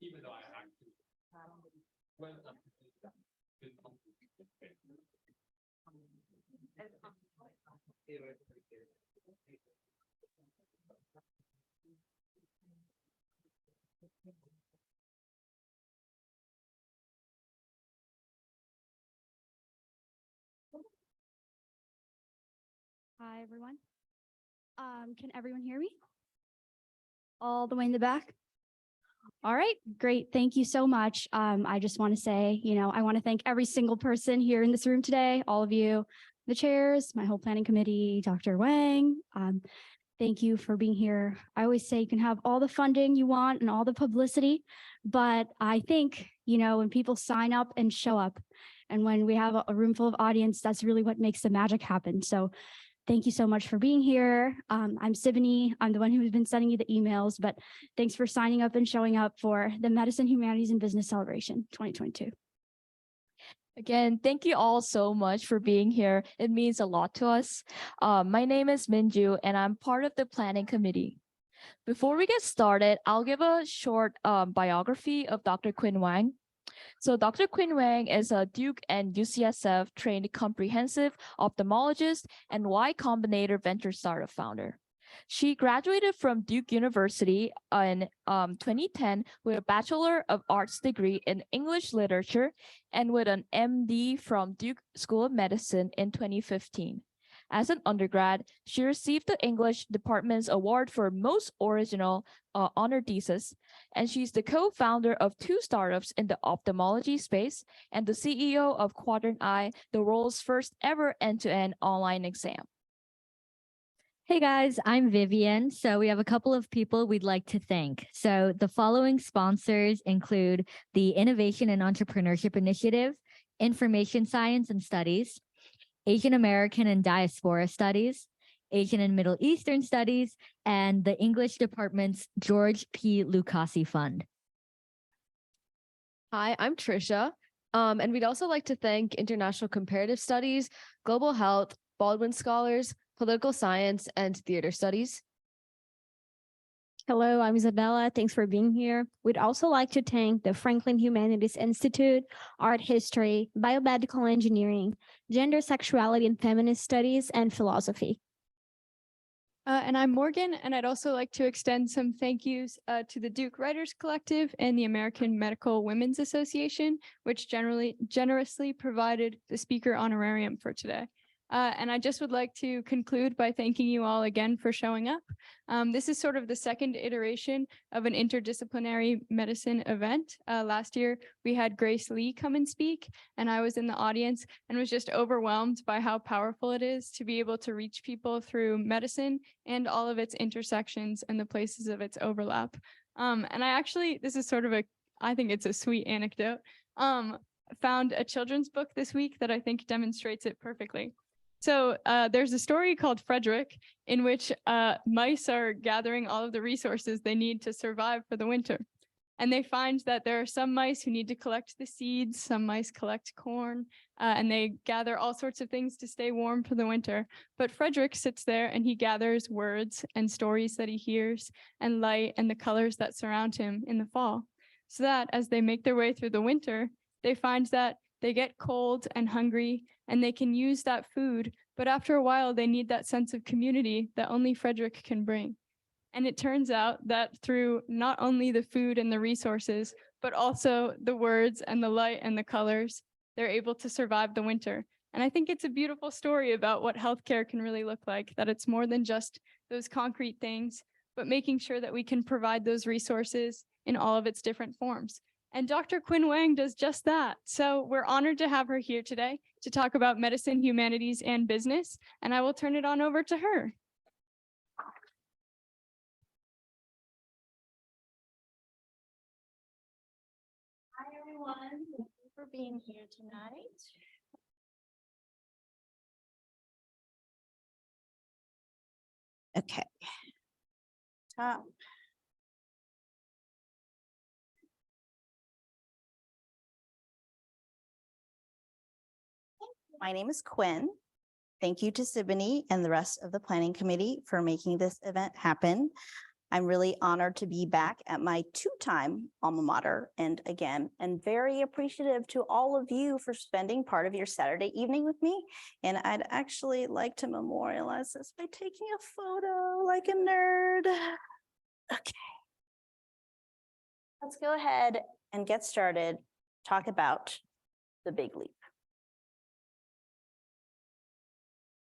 Even though I actually well Hi, everyone. Can everyone hear me? All the way in the back? All right, great. Thank you so much. I just want to say, I want to thank every single person here in this room today, all of you, the chairs, my whole planning committee, Dr. Wang. Thank you for being here. I always say you can have all the funding you want and all the publicity, but I think, when people sign up and show up, and when we have a room full of audience, that's really what makes the magic happen. So thank you so much for being here. I'm Siboney. I'm the one who's been sending you the emails, but thanks for signing up and showing up for the Medicine, Humanities, and Business Celebration 2022. Again, thank you all so much for being here. It means a lot to us. My name is Minju, and I'm part of the planning committee. Before we get started, I'll give a short biography of Dr. Quinn Wang. So Dr. Quinn Wang is a Duke and UCSF trained comprehensive ophthalmologist and Y-Combinator venture startup founder. She graduated from Duke University in 2010 with a Bachelor of Arts degree in English Literature and with an MD from Duke School of Medicine in 2015. As an undergrad, she received the English Department's award for Most Original honor thesis, and she's the co-founder of 2 startups in the ophthalmology space and the CEO of Quadrant Eye, the world's first ever end-to-end online exam. Hey guys, I'm Vivian. So we have a couple of people we'd like to thank. So the following sponsors include the Innovation and Entrepreneurship Initiative, Information Science and Studies, Asian American and Diaspora Studies, Asian and Middle Eastern Studies, and the English Department's George P. Lucasi Fund. Hi, I'm Trisha. And we'd also like to thank International Comparative Studies, Global Health, Baldwin Scholars, Political Science, and Theater Studies. Hello, I'm Isabella. Thanks for being here. We'd also like to thank the Franklin Humanities Institute, Art History, Biomedical Engineering, Gender, Sexuality, and Feminist Studies, and Philosophy. And I'm Morgan, and I'd also like to extend some thank yous to the Duke Writers Collective and the American Medical Women's Association, which generously provided the speaker honorarium for today. And I just would like to conclude by thanking you all again for showing up. This is sort of the second iteration of an interdisciplinary medicine event. Last year, we had Grace Lee come and speak, and I was in the audience and was just overwhelmed by how powerful it is to be able to reach people through medicine and all of its intersections and the places of its overlap. And I actually, this is sort of I think it's a sweet anecdote, found a children's book this week that I think demonstrates it perfectly. So there's a story called Frederick in which mice are gathering all of the resources they need to survive for the winter. And they find that there are some mice who need to collect the seeds, some mice collect corn, and they gather all sorts of things to stay warm for the winter. But Frederick sits there and he gathers words and stories that he hears and light and the colors that surround him in the fall. So that as they make their way through the winter, they find that they get cold and hungry and they can use that food, but after a while they need that sense of community that only Frederick can bring. And it turns out that through not only the food and the resources, but also the words and the light and the colors, they're able to survive the winter. And I think it's a beautiful story about what healthcare can really look like, that it's more than just those concrete things, but making sure that we can provide those resources in all of its different forms. And Dr. Quinn Wang does just that. So we're honored to have her here today to talk about medicine, humanities, and business. And I will turn it on over to her. Hi, everyone. Thank you for being here tonight. Okay. My name is Quinn. Thank you to Siboney and the rest of the planning committee for making this event happen. I'm really honored to be back at my two-time alma mater, and again, and very appreciative to all of you for spending part of your Saturday evening with me. And I'd actually like to memorialize this by taking a photo like a nerd. Okay. Let's go ahead and get started. Talk about the big leap.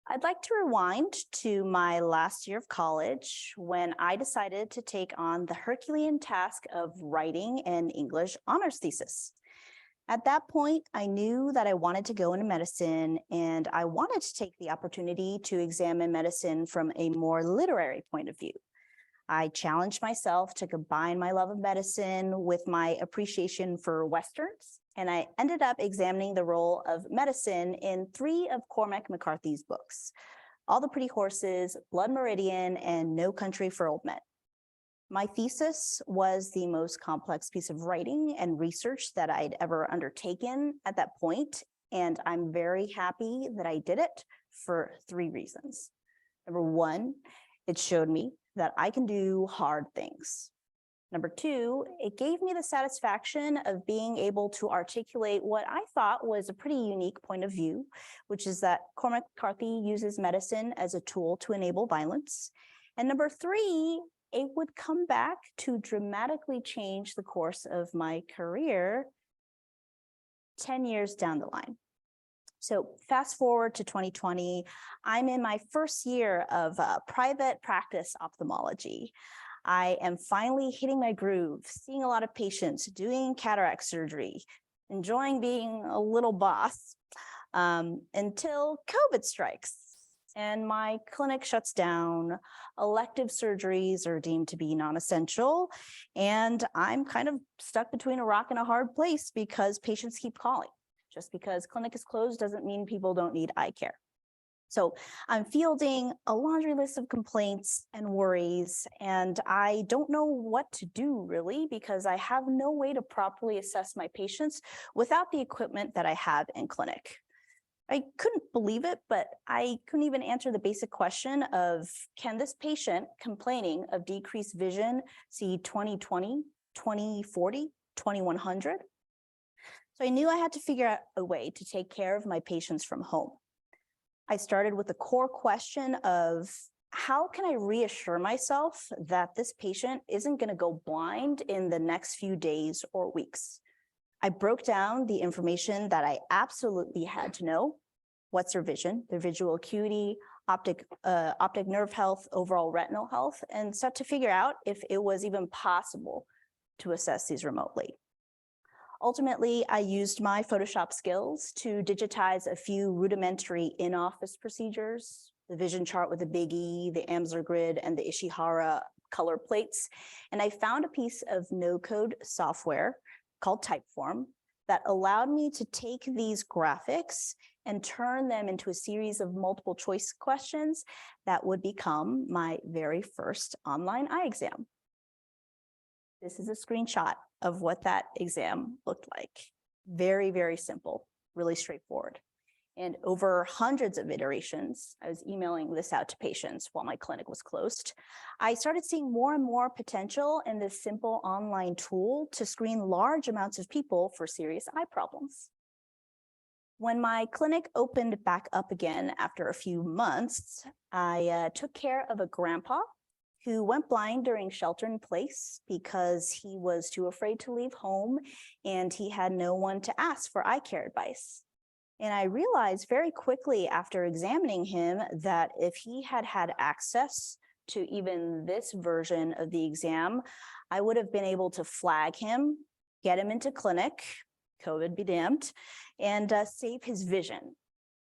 I'd like to rewind to my last year of college when I decided to take on the Herculean task of writing an English honors thesis. At that point, I knew that I wanted to go into medicine, and I wanted to take the opportunity to examine medicine from a more literary point of view. I challenged myself to combine my love of medicine with my appreciation for Westerns, and I ended up examining the role of medicine in 3 of Cormac McCarthy's books: All the Pretty Horses, Blood Meridian, and No Country for Old Men. My thesis was the most complex piece of writing and research that I'd ever undertaken at that point, and I'm very happy that I did it for 3 reasons. Number 1, it showed me that I can do hard things. Number 2, it gave me the satisfaction of being able to articulate what I thought was a pretty unique point of view, which is that Cormac McCarthy uses medicine as a tool to enable violence. And number 3, it would come back to dramatically change the course of my career 10 years down the line. So fast forward to 2020, I'm in my first year of private practice ophthalmology. I am finally hitting my groove, seeing a lot of patients, doing cataract surgery, enjoying being a little boss, until COVID strikes and my clinic shuts down. Elective surgeries are deemed to be non-essential, and I'm kind of stuck between a rock and a hard place because patients keep calling. Just because clinic is closed doesn't mean people don't need eye care. So I'm fielding a laundry list of complaints and worries, and I don't know what to do really because I have no way to properly assess my patients without the equipment that I have in clinic. I couldn't believe it, but I couldn't even answer the basic question of, can this patient complaining of decreased vision see 20/20, 20/40, 2100? So I knew I had to figure out a way to take care of my patients from home. I started with the core question of, how can I reassure myself that this patient isn't going to go blind in the next few days or weeks? I broke down the information that I absolutely had to know. What's their vision, their visual acuity, optic nerve health, overall retinal health, and start to figure out if it was even possible to assess these remotely. Ultimately, I used my Photoshop skills to digitize a few rudimentary in-office procedures, the vision chart with the Big E, the Amsler grid, and the Ishihara color plates. And I found a piece of no-code software called Typeform that allowed me to take these graphics and turn them into a series of multiple choice questions that would become my very first online eye exam. This is a screenshot of what that exam looked like. Very, very simple, really straightforward. And over hundreds of iterations, I was emailing this out to patients while my clinic was closed. I started seeing more and more potential in this simple online tool to screen large amounts of people for serious eye problems. When my clinic opened back up again after a few months, I took care of a grandpa who went blind during shelter in place because he was too afraid to leave home and he had no one to ask for eye care advice. And I realized very quickly after examining him that if he had had access to even this version of the exam, I would have been able to flag him, get him into clinic, COVID be damned, and save his vision.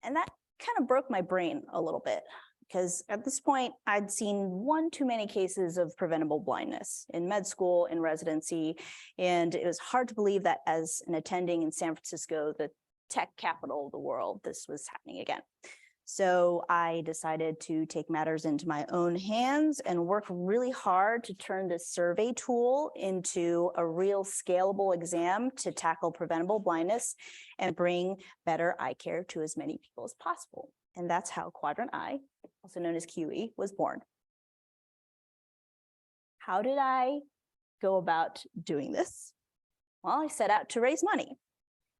And that kind of broke my brain a little bit, because at this point, I'd seen one too many cases of preventable blindness in med school, in residency, and it was hard to believe that as an attending in San Francisco, the tech capital of the world, this was happening again. So I decided to take matters into my own hands and work really hard to turn this survey tool into a real scalable exam to tackle preventable blindness and bring better eye care to as many people as possible. And that's how Quadrant Eye, also known as QE, was born. How did I go about doing this? Well, I set out to raise money.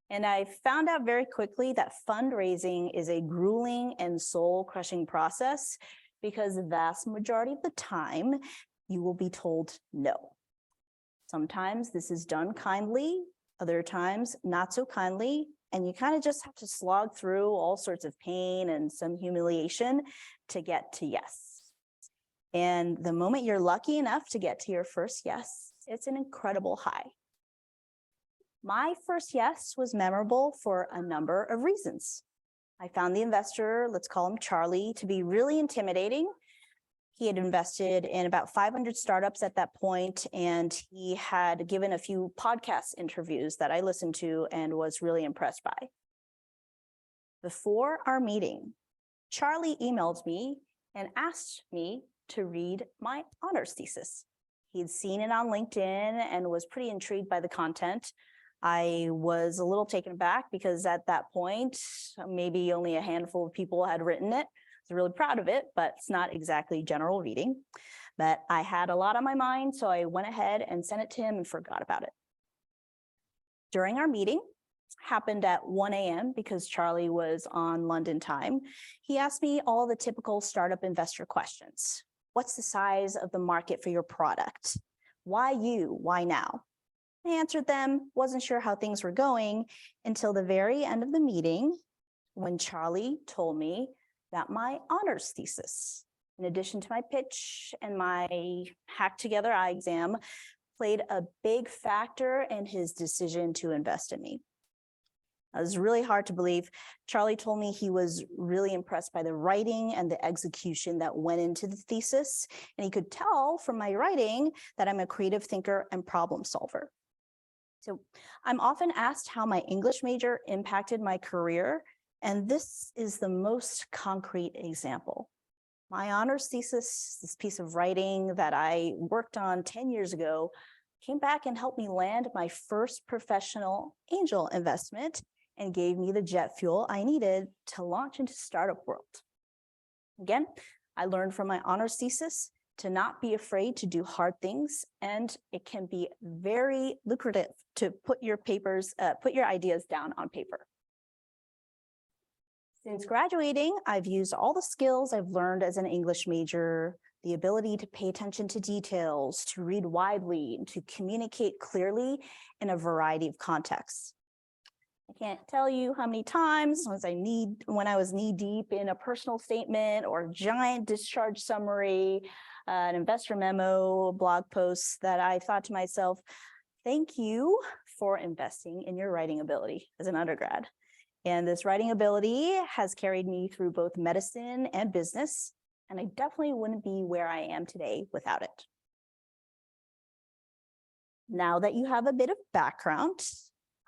And I found out very quickly that fundraising is a grueling and soul-crushing process because the vast majority of the time, you will be told no. Sometimes this is done kindly, other times not so kindly, and you kind of just have to slog through all sorts of pain and some humiliation to get to yes. And the moment you're lucky enough to get to your first yes, it's an incredible high. My first yes was memorable for a number of reasons. I found the investor, let's call him Charlie, to be really intimidating. He had invested in about 500 startups at that point, and he had given a few podcast interviews that I listened to and was really impressed by. Before our meeting, Charlie emailed me and asked me to read my honors thesis. He'd seen it on LinkedIn and was pretty intrigued by the content. I was a little taken aback because at that point, maybe only a handful of people had written it. I was really proud of it, but it's not exactly general reading. But I had a lot on my mind, so I went ahead and sent it to him and forgot about it. During our meeting, happened at 1 a.m. because Charlie was on London time, he asked me all the typical startup investor questions. What's the size of the market for your product? Why you? Why now? I answered them, wasn't sure how things were going until the very end of the meeting when Charlie told me that my honors thesis, in addition to my pitch and my hacked together eye exam, played a big factor in his decision to invest in me. It was really hard to believe. Charlie told me he was really impressed by the writing and the execution that went into the thesis, and he could tell from my writing that I'm a creative thinker and problem solver. So I'm often asked how my English major impacted my career, and this is the most concrete example. My honors thesis, this piece of writing that I worked on 10 years ago, came back and helped me land my first professional angel investment and gave me the jet fuel I needed to launch into startup world. Again, I learned from my honors thesis to not be afraid to do hard things, and it can be very lucrative to put your ideas down on paper. Since graduating, I've used all the skills I've learned as an English major, the ability to pay attention to details, to read widely, and to communicate clearly in a variety of contexts. I can't tell you how many times when I was knee deep in a personal statement or a giant discharge summary, an investor memo, blog posts, that I thought to myself, thank you for investing in your writing ability as an undergrad. And this writing ability has carried me through both medicine and business, and I definitely wouldn't be where I am today without it. Now that you have a bit of background,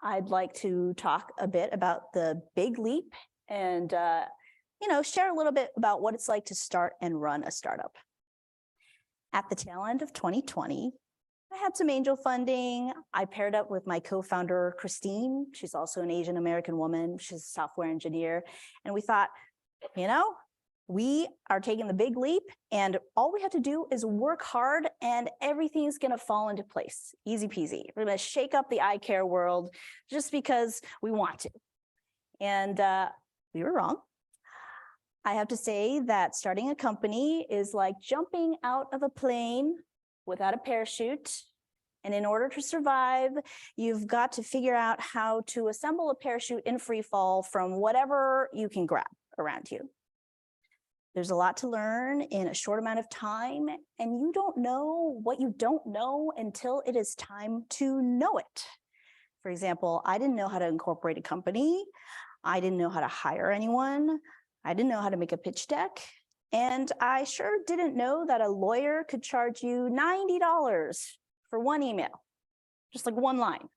I'd like to talk a bit about the big leap and share a little bit about what it's like to start and run a startup. At the tail end of 2020, I had some angel funding. I paired up with my co-founder, Christine. She's also an Asian American woman. She's a software engineer. And we thought, we are taking the big leap, and all we have to do is work hard and everything's going to fall into place. Easy peasy. We're going to shake up the eye care world just because we want to. And we were wrong. I have to say that starting a company is like jumping out of a plane without a parachute. And in order to survive, you've got to figure out how to assemble a parachute in free fall from whatever you can grab around you. There's a lot to learn in a short amount of time, and you don't know what you don't know until it is time to know it. For example, I didn't know how to incorporate a company. I didn't know how to hire anyone. I didn't know how to make a pitch deck. And I sure didn't know that a lawyer could charge you $90 for one email, just like one line.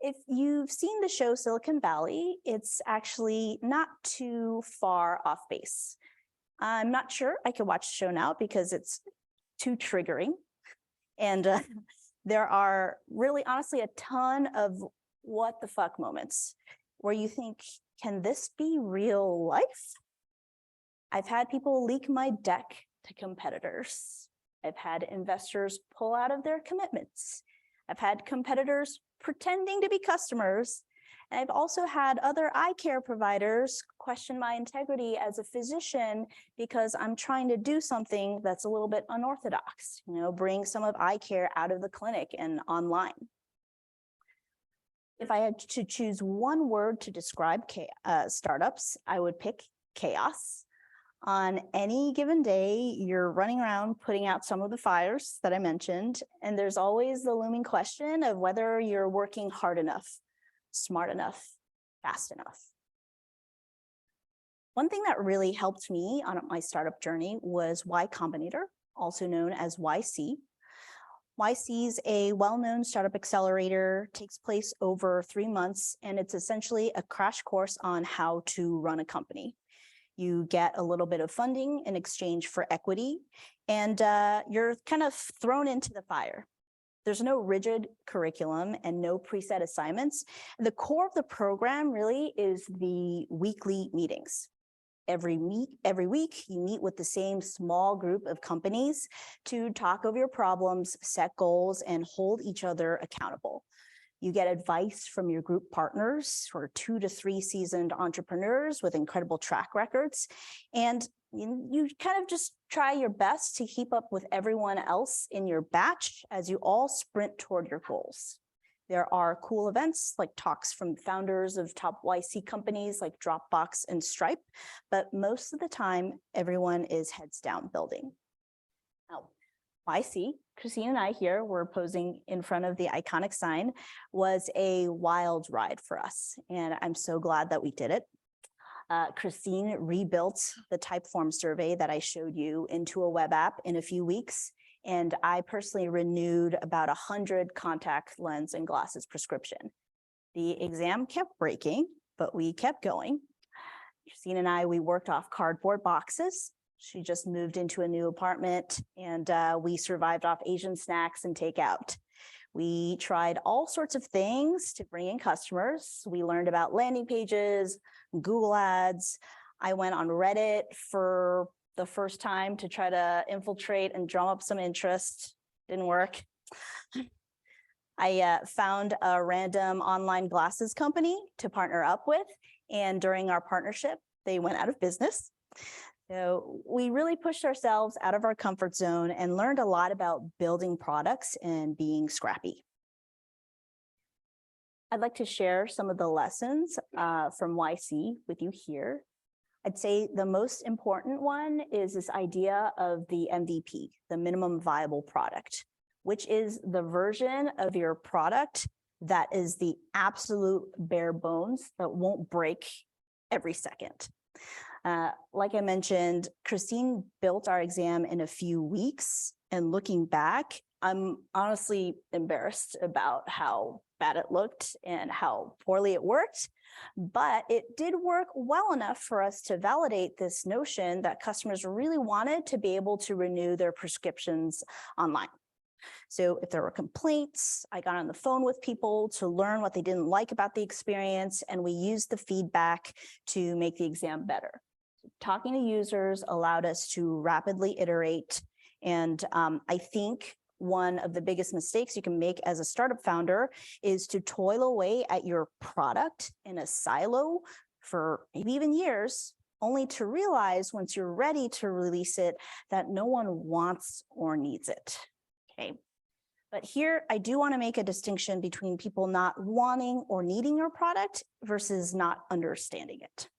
If you've seen the show Silicon Valley, it's actually not too far off base. I'm not sure I could watch the show now because it's too triggering. And there are really, honestly, a ton of what the fuck moments where you think, can this be real life? I've had people leak my deck to competitors. I've had investors pull out of their commitments. I've had competitors pretending to be customers. And I've also had other eye care providers question my integrity as a physician because I'm trying to do something that's a little bit unorthodox, bring some of eye care out of the clinic and online. If I had to choose one word to describe startups, I would pick chaos. On any given day, you're running around putting out some of the fires that I mentioned, and there's always the looming question of whether you're working hard enough, smart enough, fast enough. One thing that really helped me on my startup journey was Y-Combinator, also known as YC. YC is a well-known startup accelerator, takes place over 3 months, and it's essentially a crash course on how to run a company. You get a little bit of funding in exchange for equity, and you're kind of thrown into the fire. There's no rigid curriculum and no preset assignments. The core of the program really is the weekly meetings. Every week, you meet with the same small group of companies to talk over your problems, set goals, and hold each other accountable. You get advice from your group partners, or 2 to 3 seasoned entrepreneurs with incredible track records. And you kind of just try your best to keep up with everyone else in your batch as you all sprint toward your goals. There are cool events like talks from founders of top YC companies like Dropbox and Stripe, but most of the time, everyone is heads down building. Now, YC, Christine and I here were posing in front of the iconic sign, was a wild ride for us, and I'm so glad that we did it. Christine rebuilt the Typeform survey that I showed you into a web app in a few weeks, and I personally renewed about 100 contact lens and glasses prescription. The exam kept breaking, but we kept going. Christine and I, we worked off cardboard boxes. She just moved into a new apartment, and we survived off Asian snacks and takeout. We tried all sorts of things to bring in customers. We learned about landing pages, Google Ads. I went on Reddit for the first time to try to infiltrate and drum up some interest. Didn't work. I found a random online glasses company to partner up with, and during our partnership, they went out of business. So we really pushed ourselves out of our comfort zone and learned a lot about building products and being scrappy. I'd like to share some of the lessons from YC with you here. I'd say the most important one is this idea of the MVP, the minimum viable product, which is the version of your product that is the absolute bare bones that won't break every second. Like I mentioned, Christine built our exam in a few weeks, and looking back, I'm honestly embarrassed about how bad it looked and how poorly it worked, but it did work well enough for us to validate this notion that customers really wanted to be able to renew their prescriptions online. So if there were complaints, I got on the phone with people to learn what they didn't like about the experience, and we used the feedback to make the exam better. Talking to users allowed us to rapidly iterate, and I think one of the biggest mistakes you can make as a startup founder is to toil away at your product in a silo for maybe even years, only to realize once you're ready to release it that no one wants or needs it. Okay. But here, I do want to make a distinction between people not wanting or needing your product versus not understanding it.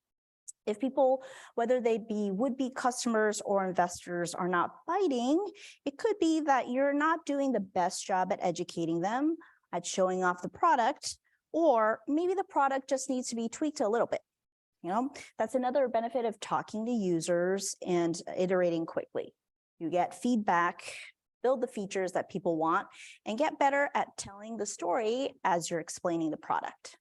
If people, whether they be would-be customers or investors, are not biting, it could be that you're not doing the best job at educating them, at showing off the product, or maybe the product just needs to be tweaked a little bit. That's another benefit of talking to users and iterating quickly. You get feedback, build the features that people want, and get better at telling the story as you're explaining the product.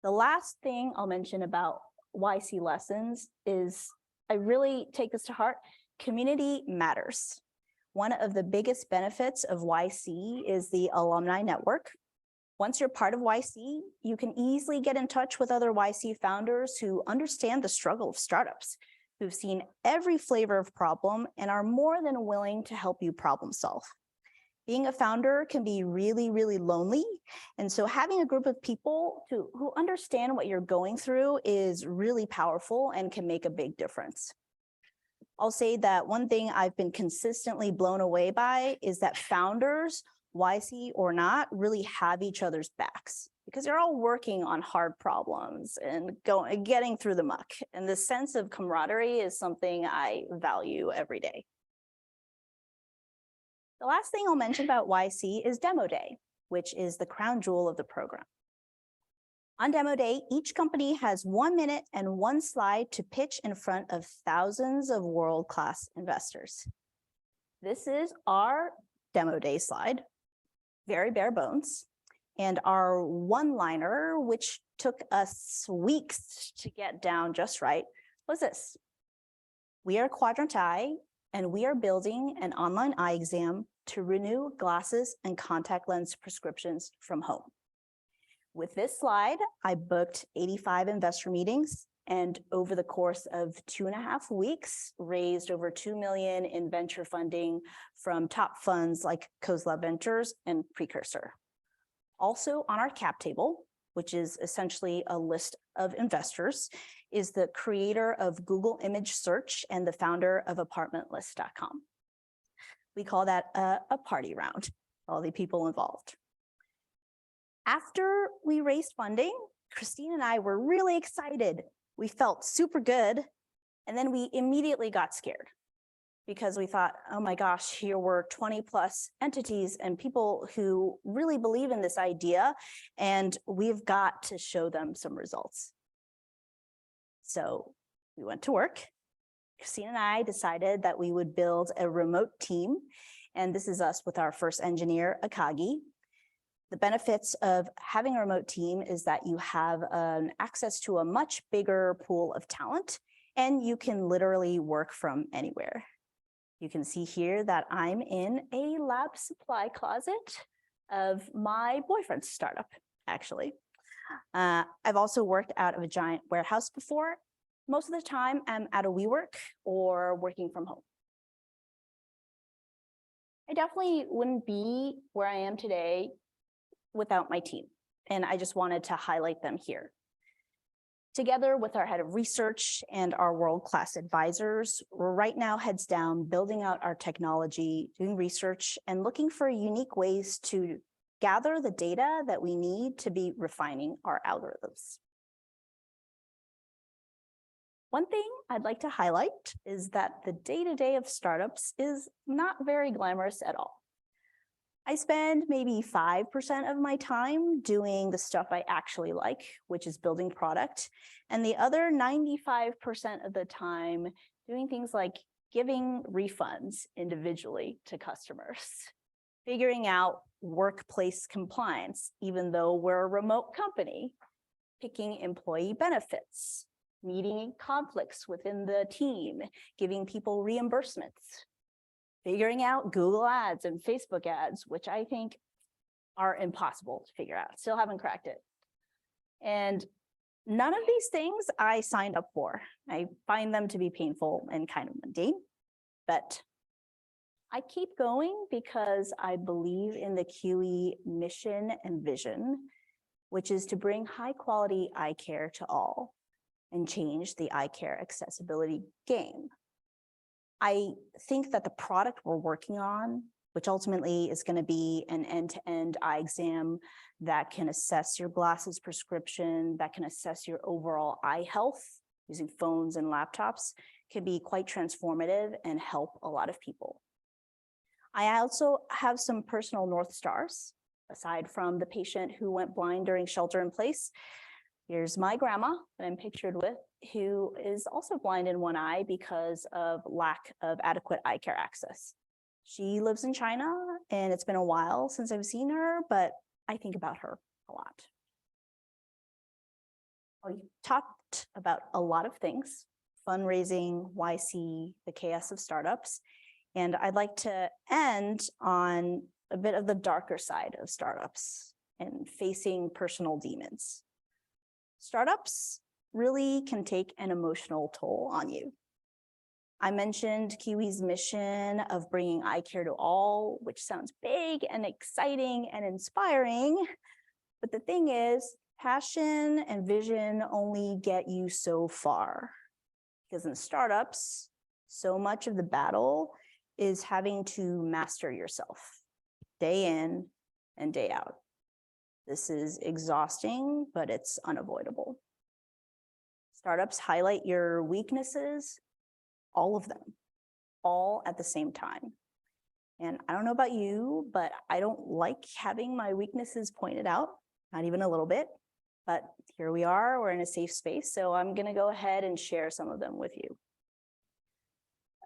The last thing I'll mention about YC lessons is, I really take this to heart, community matters. One of the biggest benefits of YC is the alumni network. Once you're part of YC, you can easily get in touch with other YC founders who understand the struggle of startups. who've seen every flavor of problem and are more than willing to help you problem solve. Being a founder can be really, really lonely. And so having a group of people who understand what you're going through is really powerful and can make a big difference. I'll say that one thing I've been consistently blown away by is that founders, YC or not, really have each other's backs because you're all working on hard problems and getting through the muck. And this sense of camaraderie is something I value every day. The last thing I'll mention about YC is Demo Day, which is the crown jewel of the program. On Demo Day, each company has 1 minute and 1 slide to pitch in front of thousands of world-class investors. This is our Demo Day slide, very bare bones, and our one-liner, which took us weeks to get down just right, was this. We are Quadrant Eye, and we are building an online eye exam to renew glasses and contact lens prescriptions from home. With this slide, I booked 85 investor meetings and over the course of 2.5 weeks, raised over $2 million in venture funding from top funds like Kozla Ventures and Precursor. Also on our cap table, which is essentially a list of investors, is the creator of Google Image Search and the founder of apartmentlist.com. We call that a party round, all the people involved. After we raised funding, Christine and I were really excited. We felt super good. And then we immediately got scared because we thought, oh my gosh, here were 20 plus entities and people who really believe in this idea, and we've got to show them some results. So we went to work. Christine and I decided that we would build a remote team. And this is us with our first engineer, Akagi. The benefits of having a remote team is that you have access to a much bigger pool of talent, and you can literally work from anywhere. You can see here that I'm in a lab supply closet of my boyfriend's startup, actually. I've also worked out of a giant warehouse before. Most of the time, I'm at a WeWork or working from home. I definitely wouldn't be where I am today without my team, and I just wanted to highlight them here. Together with our head of research and our world-class advisors, we're right now heads down, building out our technology, doing research, and looking for unique ways to gather the data that we need to be refining our algorithms. One thing I'd like to highlight is that the day-to-day of startups is not very glamorous at all. I spend maybe 5% of my time doing the stuff I actually like, which is building product, and the other 95% of the time doing things like giving refunds individually to customers, figuring out workplace compliance, even though we're a remote company, picking employee benefits, meeting conflicts within the team, giving people reimbursements, figuring out Google ads and Facebook ads, which I think are impossible to figure out. Still haven't cracked it. And none of these things I signed up for. I find them to be painful and kind of mundane, but I keep going because I believe in the QE mission and vision, which is to bring high quality eye care to all and change the eye care accessibility game. I think that the product we're working on, which ultimately is going to be an end-to-end eye exam that can assess your glasses prescription, that can assess your overall eye health using phones and laptops, can be quite transformative and help a lot of people. I also have some personal North Stars, aside from the patient who went blind during shelter in place. Here's my grandma that I'm pictured with, who is also blind in one eye because of lack of adequate eye care access. She lives in China, and it's been a while since I've seen her, but I think about her a lot. We talked about a lot of things, fundraising, YC, the chaos of startups, and I'd like to end on a bit of the darker side of startups and facing personal demons. Startups really can take an emotional toll on you. I mentioned Kiwi's mission of bringing eye care to all, which sounds big and exciting and inspiring. But the thing is, passion and vision only get you so far. Because in startups, so much of the battle is having to master yourself day in and day out. This is exhausting, but it's unavoidable. Startups highlight your weaknesses, all of them, all at the same time. And I don't know about you, but I don't like having my weaknesses pointed out, not even a little bit. But here we are, we're in a safe space, so I'm gonna go ahead and share some of them with you.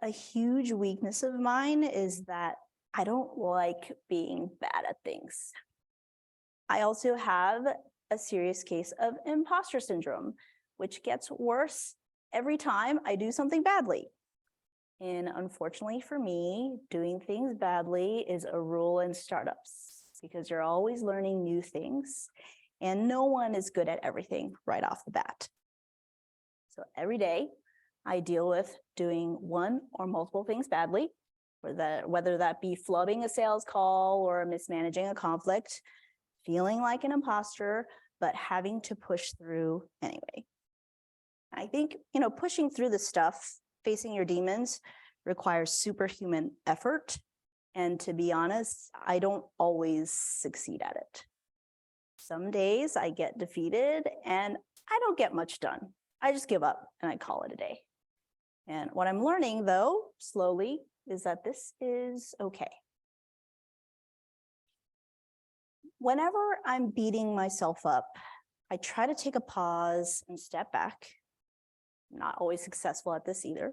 A huge weakness of mine is that I don't like being bad at things. I also have a serious case of imposter syndrome, which gets worse every time I do something badly. And unfortunately for me, doing things badly is a rule in startups because you're always learning new things and no one is good at everything right off the bat. So every day I deal with doing one or multiple things badly, whether that be flubbing a sales call or mismanaging a conflict, feeling like an imposter, but having to push through anyway. I think, pushing through the stuff, facing your demons requires superhuman effort. And to be honest, I don't always succeed at it. Some days I get defeated and I don't get much done. I just give up and I call it a day. And what I'm learning though, slowly, is that this is okay. Whenever I'm beating myself up, I try to take a pause and step back. I'm not always successful at this either,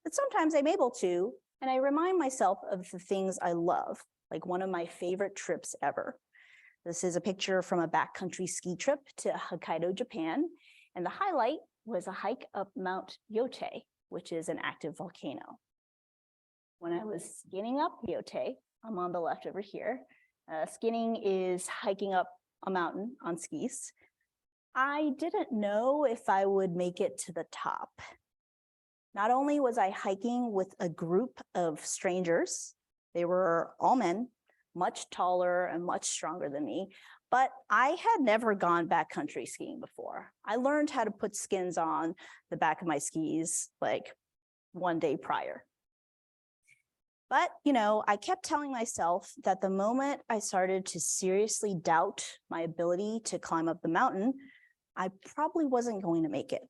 but sometimes I'm able to, and I remind myself of the things I love, like one of my favorite trips ever. This is a picture from a backcountry ski trip to Hokkaido, Japan, and the highlight was a hike up Mount Yote, which is an active volcano. When I was skinning up Yote, I'm on the left over here. Skinning is hiking up a mountain on skis. I didn't know if I would make it to the top. Not only was I hiking with a group of strangers, they were all men, much taller and much stronger than me, but I had never gone backcountry skiing before. I learned how to put skins on the back of my skis like one day prior. But, I kept telling myself that the moment I started to seriously doubt my ability to climb up the mountain, I probably wasn't going to make it.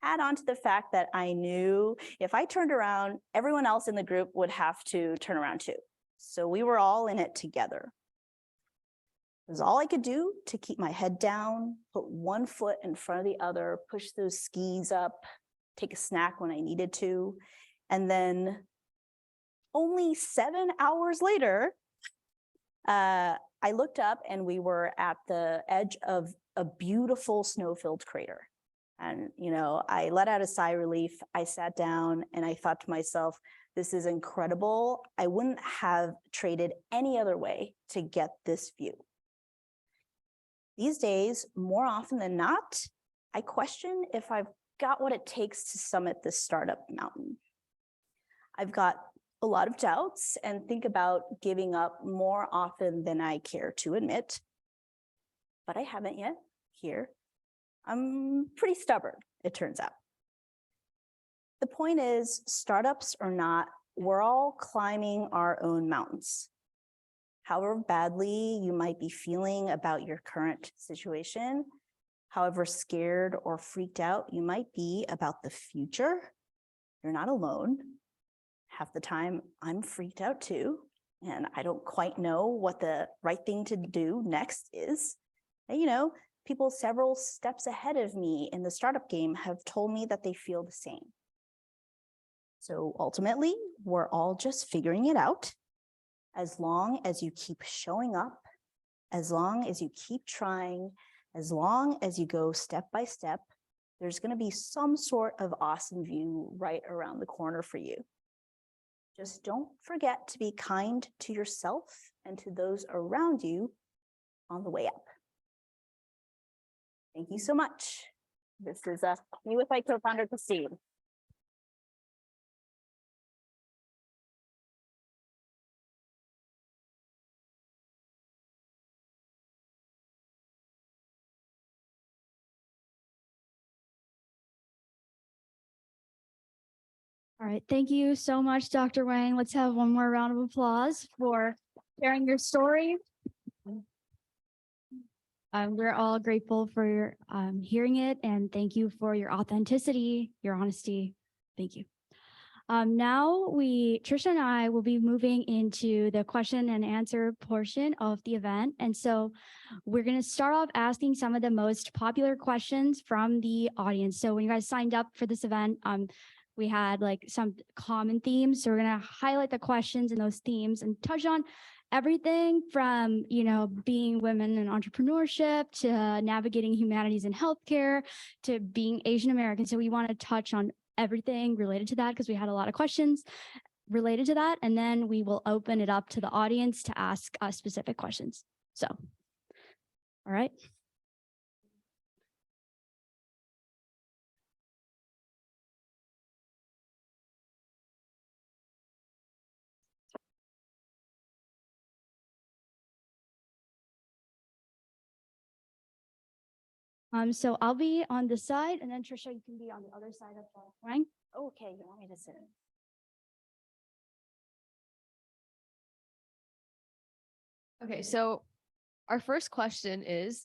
Add on to the fact that I knew if I turned around, everyone else in the group would have to turn around too. So we were all in it together. It was all I could do to keep my head down, put one foot in front of the other, push those skis up, take a snack when I needed to, and then only 7 hours later, I looked up and we were at the edge of a beautiful snow-filled crater. And, I let out a sigh of relief. I sat down and I thought to myself, this is incredible. I wouldn't have traded any other way to get this view. These days, more often than not, I question if I've got what it takes to summit this startup mountain. I've got a lot of doubts and think about giving up more often than I care to admit, but I haven't yet here. I'm pretty stubborn, it turns out. The point is, startups or not, we're all climbing our own mountains. However badly you might be feeling about your current situation, however scared or freaked out you might be about the future, you're not alone. Half the time I'm freaked out too, and I don't quite know what the right thing to do next is. And, people several steps ahead of me in the startup game have told me that they feel the same. So ultimately, we're all just figuring it out. As long as you keep showing up, as long as you keep trying, as long as you go step by step, there's going to be some sort of awesome view right around the corner for you. Just don't forget to be kind to yourself and to those around you on the way up. Thank you so much. This is me with my co-founder, Christine. All right, thank you so much, Dr. Wang. Let's have one more round of applause for sharing your story. We're all grateful for your hearing it, and thank you for your authenticity, your honesty. Thank you. Now Trisha and I will be moving into the question and answer portion of the event. And so we're going to start off asking some of the most popular questions from the audience. So when you guys signed up for this event, we had like some common themes. So we're going to highlight the questions in those themes and touch on everything from, being women in entrepreneurship to navigating humanities and healthcare to being Asian American. So we want to touch on everything related to that because we had a lot of questions related to that. And then we will open it up to the audience to ask us specific questions. So, all right. So I'll be on this side, and then Trisha, you can be on the other side of the Wang. Okay, you want me to sit? Okay, so our first question is,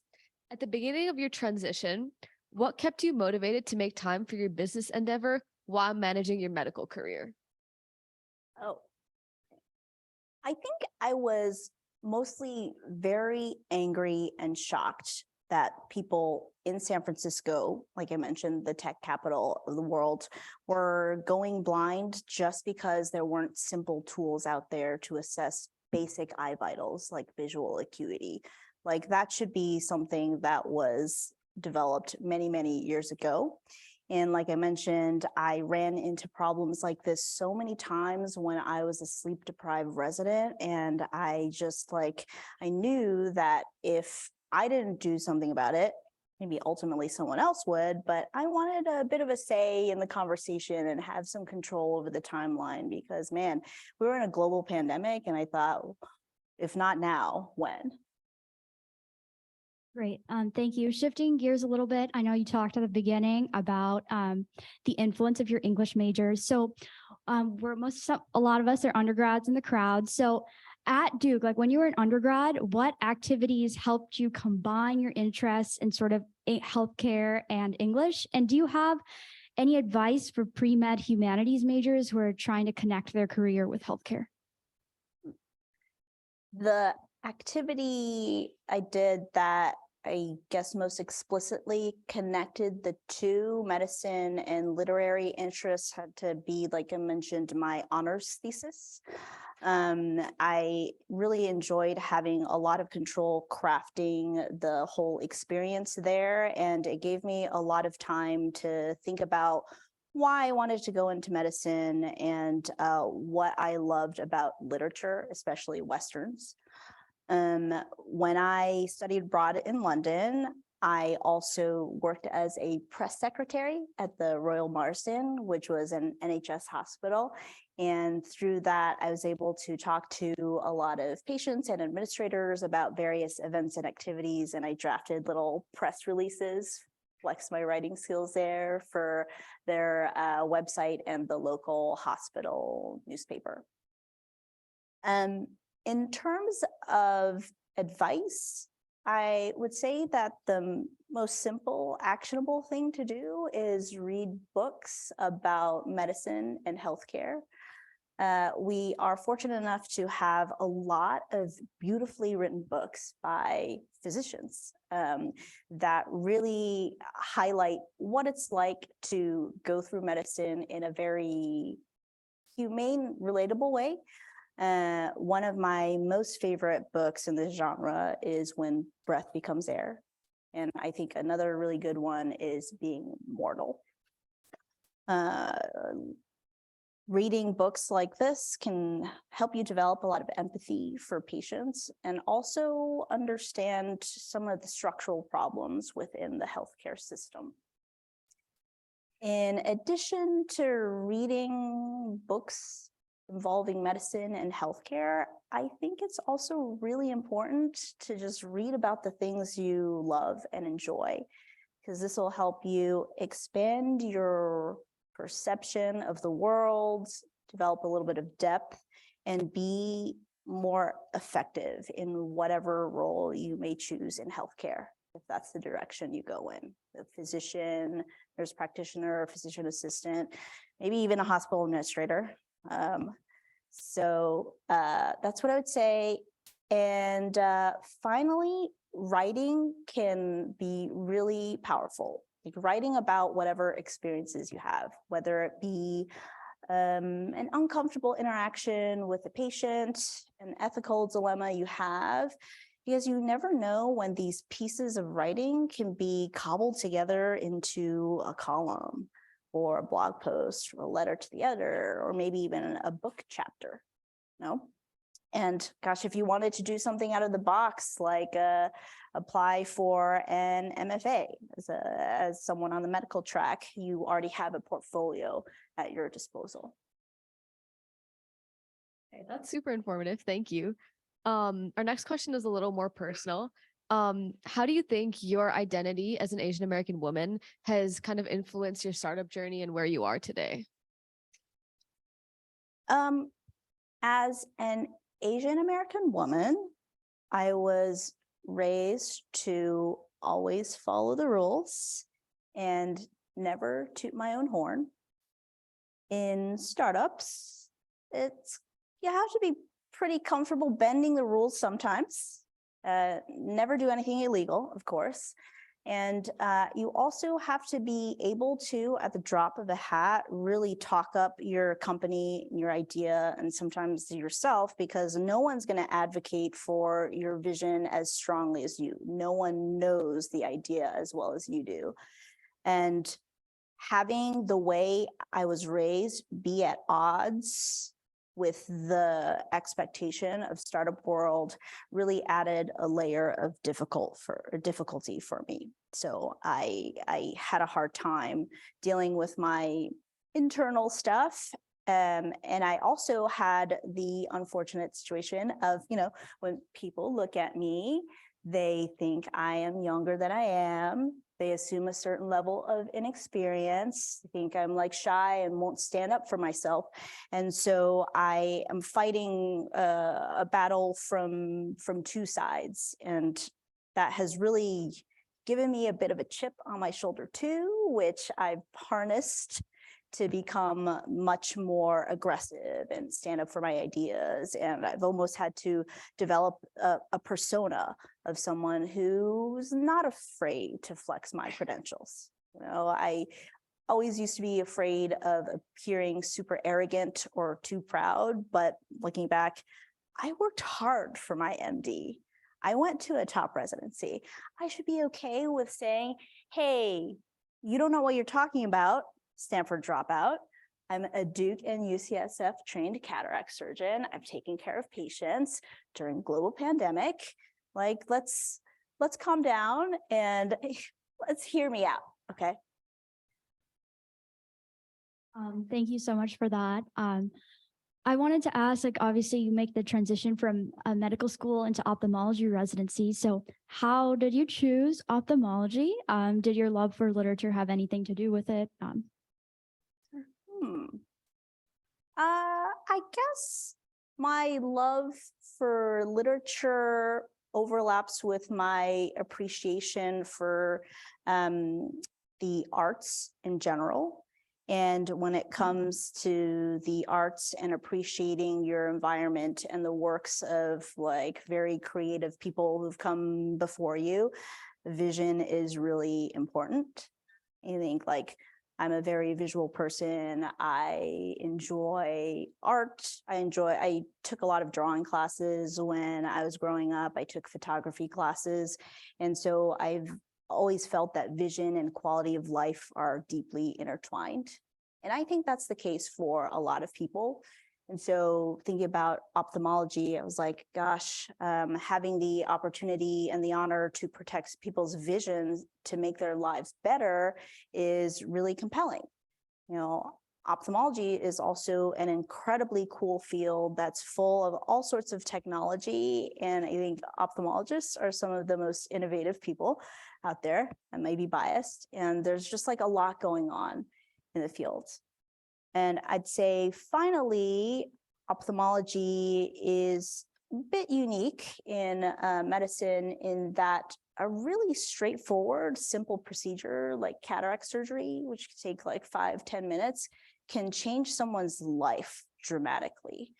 at the beginning of your transition, what kept you motivated to make time for your business endeavor while managing your medical career? Oh, I think I was mostly very angry and shocked that people in San Francisco, like I mentioned, the tech capital of the world, were going blind just because there weren't simple tools out there to assess basic eye vitals like visual acuity. Like that should be something that was developed many, many years ago. And like I mentioned, I ran into problems like this so many times when I was a sleep deprived resident. And I knew that if I didn't do something about it, maybe ultimately someone else would, but I wanted a bit of a say in the conversation and have some control over the timeline because, man, we were in a global pandemic and I thought, if not now, when? Great. Thank you. Shifting gears a little bit, I know you talked at the beginning about the influence of your English majors. So a lot of us are undergrads in the crowd. So at Duke, like when you were an undergrad, what activities helped you combine your interests in sort of healthcare and English? And do you have any advice for pre-med humanities majors who are trying to connect their career with healthcare? The activity I did that I guess most explicitly connected the two, medicine and literary interests, had to be, like I mentioned, my honors thesis. I really enjoyed having a lot of control crafting the whole experience there, and it gave me a lot of time to think about why I wanted to go into medicine and what I loved about literature, especially Westerns. When I studied abroad in London, I also worked as a press secretary at the Royal Marsden, which was an NHS hospital. And through that, I was able to talk to a lot of patients and administrators about various events and activities. And I drafted little press releases, flex my writing skills there for their website and the local hospital newspaper. In terms of advice, I would say that the most simple, actionable thing to do is read books about medicine and healthcare. We are fortunate enough to have a lot of beautifully written books by physicians that really highlight what it's like to go through medicine in a very humane, relatable way. One of my most favorite books in this genre is When Breath Becomes Air. And I think another really good one is Being Mortal. Reading books like this can help you develop a lot of empathy for patients and also understand some of the structural problems within the healthcare system. In addition to reading books involving medicine and healthcare, I think it's also really important to just read about the things you love and enjoy, because this will help you expand your perception of the world, develop a little bit of depth, and be more effective in whatever role you may choose in healthcare, if that's the direction you go in. A physician, nurse practitioner, physician assistant, maybe even a hospital administrator. So that's what I would say. And finally, writing can be really powerful. Like writing about whatever experiences you have, whether it be an uncomfortable interaction with a patient, an ethical dilemma you have, because you never know when these pieces of writing can be cobbled together into a column or a blog post or a letter to the editor, or maybe even a book chapter, you know? And gosh, if you wanted to do something out of the box, like apply for an MFA as someone on the medical track, you already have a portfolio at your disposal. Okay, that's super informative. Thank you. Our next question is a little more personal. How do you think your identity as an Asian American woman has kind of influenced your startup journey and where you are today? As an Asian American woman, I was raised to always follow the rules and never toot my own horn. In startups, you have to be pretty comfortable bending the rules sometimes. Never do anything illegal, of course. And you also have to be able to, at the drop of a hat, really talk up your company, your idea, and sometimes yourself, because no one's going to advocate for your vision as strongly as you. No one knows the idea as well as you do. And having the way I was raised be at odds with the expectation of startup world really added a layer of difficulty for me. So I had a hard time dealing with my internal stuff. And I also had the unfortunate situation of, when people look at me, they think I am younger than I am. They assume a certain level of inexperience. They think I'm like shy and won't stand up for myself. And so I am fighting a battle from two sides. And that has really given me a bit of a chip on my shoulder too, which I've harnessed to become much more aggressive and stand up for my ideas. And I've almost had to develop a persona of someone who's not afraid to flex my credentials. I always used to be afraid of appearing super arrogant or too proud, but looking back, I worked hard for my MD. I went to a top residency. I should be okay with saying, hey, you don't know what you're talking about, Stanford dropout. I'm a Duke and UCSF trained cataract surgeon. I've taken care of patients during global pandemic. Like, let's calm down and let's hear me out, okay? Thank you so much for that. I wanted to ask, obviously you make the transition from medical school into ophthalmology residency. So how did you choose ophthalmology? Did your love for literature have anything to do with it? I guess my love for literature overlaps with my appreciation for the arts in general. And when it comes to the arts and appreciating your environment and the works of very creative people who've come before you, vision is really important. I think I'm a very visual person. I enjoy art. I took a lot of drawing classes when I was growing up. I took photography classes. And so I've always felt that vision and quality of life are deeply intertwined. And I think that's the case for a lot of people. And so thinking about ophthalmology, I was like, gosh, having the opportunity and the honor to protect people's visions to make their lives better is really compelling. Ophthalmology is also an incredibly cool field that's full of all sorts of technology. And I think ophthalmologists are some of the most innovative people out there. I may be biased. And there's just a lot going on in the field. And I'd say finally, ophthalmology is a bit unique in medicine in that a really straightforward, simple procedure like cataract surgery, which could take like 5-10 minutes, can change someone's life dramatically.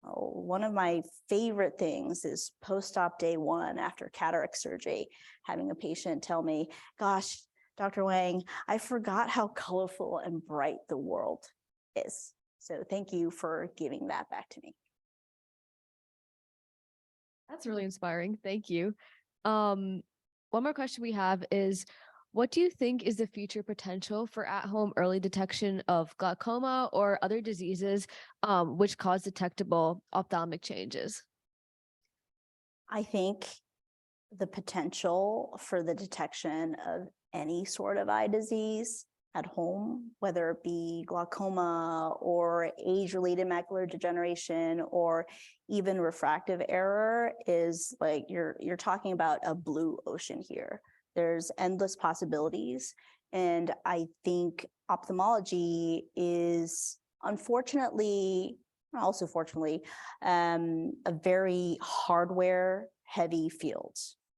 Oh, one of my favorite things is post-op day 1 after cataract surgery, having a patient tell me, gosh, Dr. Wang, I forgot how colorful and bright the world is. So thank you for giving that back to me. That's really inspiring. Thank you. One more question we have is, what do you think is the future potential for at-home early detection of glaucoma or other diseases which cause detectable ophthalmic changes? I think the potential for the detection of any sort of eye disease at home, whether it be glaucoma or age-related macular degeneration or even refractive error, is like you're talking about a blue ocean here. There's endless possibilities. And I think ophthalmology is unfortunately, also fortunately, a very hardware heavy field.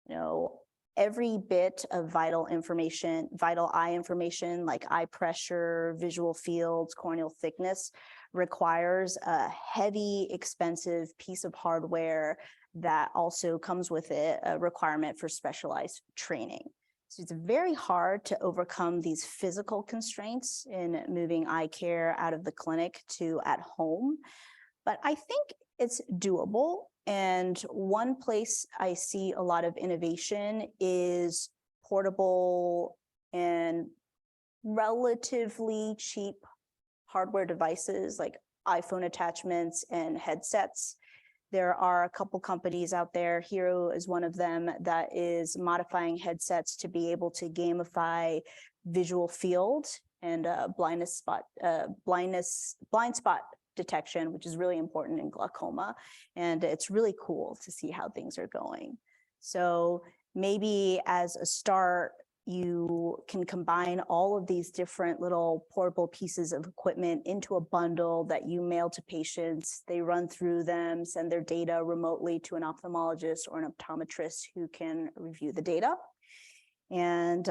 You know, every bit of vital information, vital eye information like eye pressure, visual fields, corneal thickness requires a heavy, expensive piece of hardware that also comes with it a requirement for specialized training. So it's very hard to overcome these physical constraints in moving eye care out of the clinic to at home. But I think it's doable. And one place I see a lot of innovation is portable and relatively cheap hardware devices like iPhone attachments and headsets. There are a couple companies out there, Hero is one of them, that is modifying headsets to be able to gamify visual field and blind spot detection, which is really important in glaucoma. And it's really cool to see how things are going. So maybe as a start, you can combine all of these different little portable pieces of equipment into a bundle that you mail to patients. They run through them, send their data remotely to an ophthalmologist or an optometrist who can review the data. And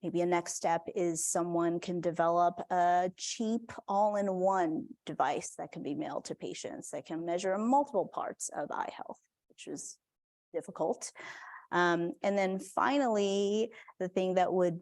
maybe a next step is someone can develop a cheap all-in-one device that can be mailed to patients that can measure multiple parts of eye health, which is difficult. And then finally, the thing that would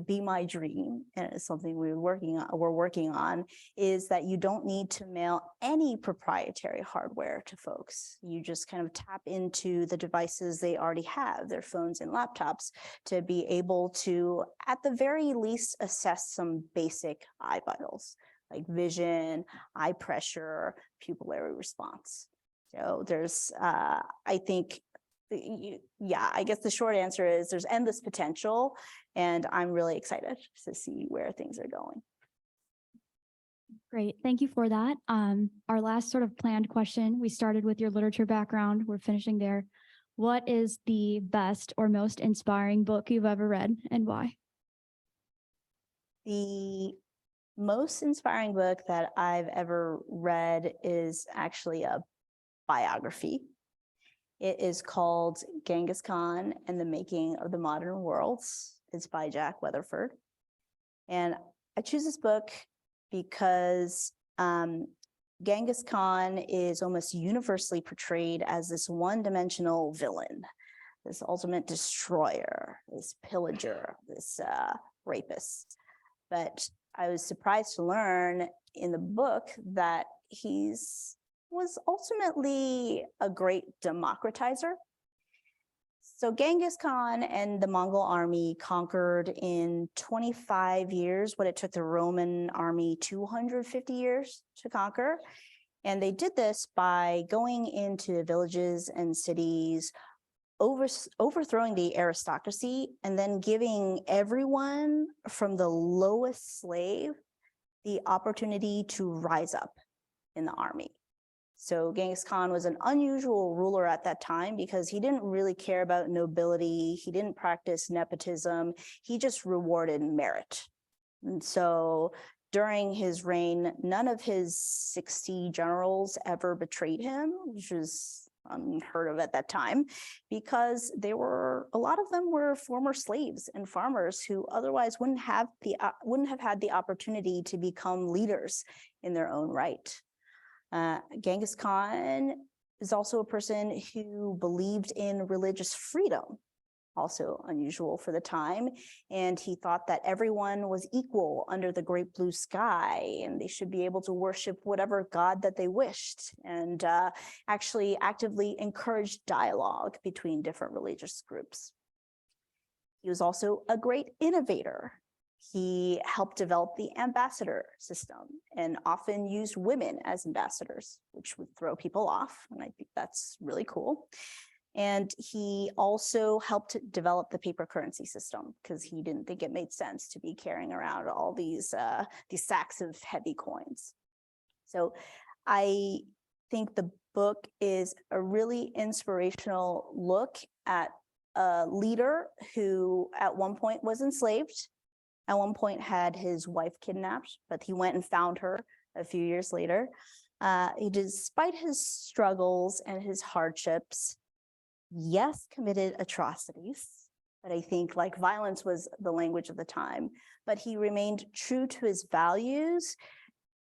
be my dream, and it's something we're working on, is that you don't need to mail any proprietary hardware to folks. You just kind of tap into the devices they already have, their phones and laptops, to be able to, at the very least, assess some basic eye vitals, like vision, eye pressure, pupillary response. So there's, I think, yeah, I guess the short answer is there's endless potential, and I'm really excited to see where things are going. Great, thank you for that. Our last sort of planned question, we started with your literature background, we're finishing there. What is the best or most inspiring book you've ever read and why? The most inspiring book that I've ever read is actually a biography. It is called Genghis Khan and the Making of the Modern Worlds. It's by Jack Weatherford. And I choose this book because Genghis Khan is almost universally portrayed as this one-dimensional villain, this ultimate destroyer, this pillager, this rapist. But I was surprised to learn in the book that was ultimately a great democratizer. So Genghis Khan and the Mongol army conquered in 25 years what it took the Roman army 250 years to conquer. And they did this by going into villages and cities, overthrowing the aristocracy, and then giving everyone from the lowest slave the opportunity to rise up in the army. So Genghis Khan was an unusual ruler at that time because he didn't really care about nobility. He didn't practice nepotism. He just rewarded merit. And so during his reign, none of his 60 generals ever betrayed him, which was unheard of at that time, because a lot of them were former slaves and farmers who otherwise wouldn't have had the opportunity to become leaders in their own right. Genghis Khan is also a person who believed in religious freedom, also unusual for the time. And he thought that everyone was equal under the great blue sky and they should be able to worship whatever God that they wished, and actually actively encouraged dialogue between different religious groups. He was also a great innovator. He helped develop the ambassador system and often used women as ambassadors, which would throw people off. And I think that's really cool. And he also helped develop the paper currency system because he didn't think it made sense to be carrying around all these sacks of heavy coins. So I think the book is a really inspirational look at a leader who at one point was enslaved, at one point had his wife kidnapped, but he went and found her a few years later. Despite his struggles and his hardships, yes, committed atrocities, but I think like violence was the language of the time, but he remained true to his values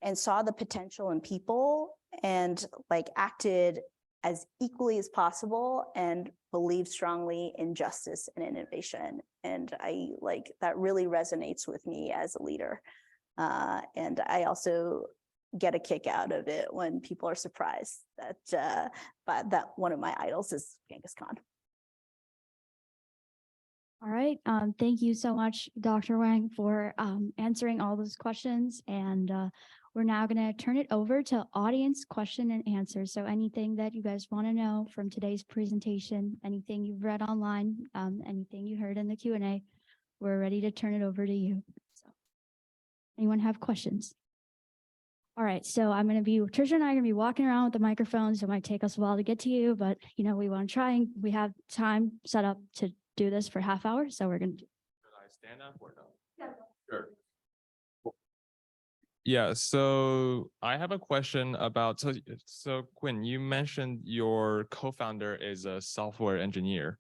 and saw the potential in people and like acted as equally as possible and believed strongly in justice and innovation. And I like that really resonates with me as a leader. And I also get a kick out of it when people are surprised that one of my idols is Genghis Khan. All right. Thank you so much, Dr. Wang, for answering all those questions. And we're now going to turn it over to audience question and answer. So anything that you guys want to know from today's presentation, anything you've read online, anything you heard in the Q&A, we're ready to turn it over to you. So anyone have questions? All right, so Trisha and I are gonna be walking around with the microphones. It might take us a while to get to you, but we want to try and we have time set up to do this for half hour. So we're gonna do. Should I stand up or no? Yeah. Sure. Yeah, so I have a question about, so Quinn, you mentioned your co-founder is a software engineer.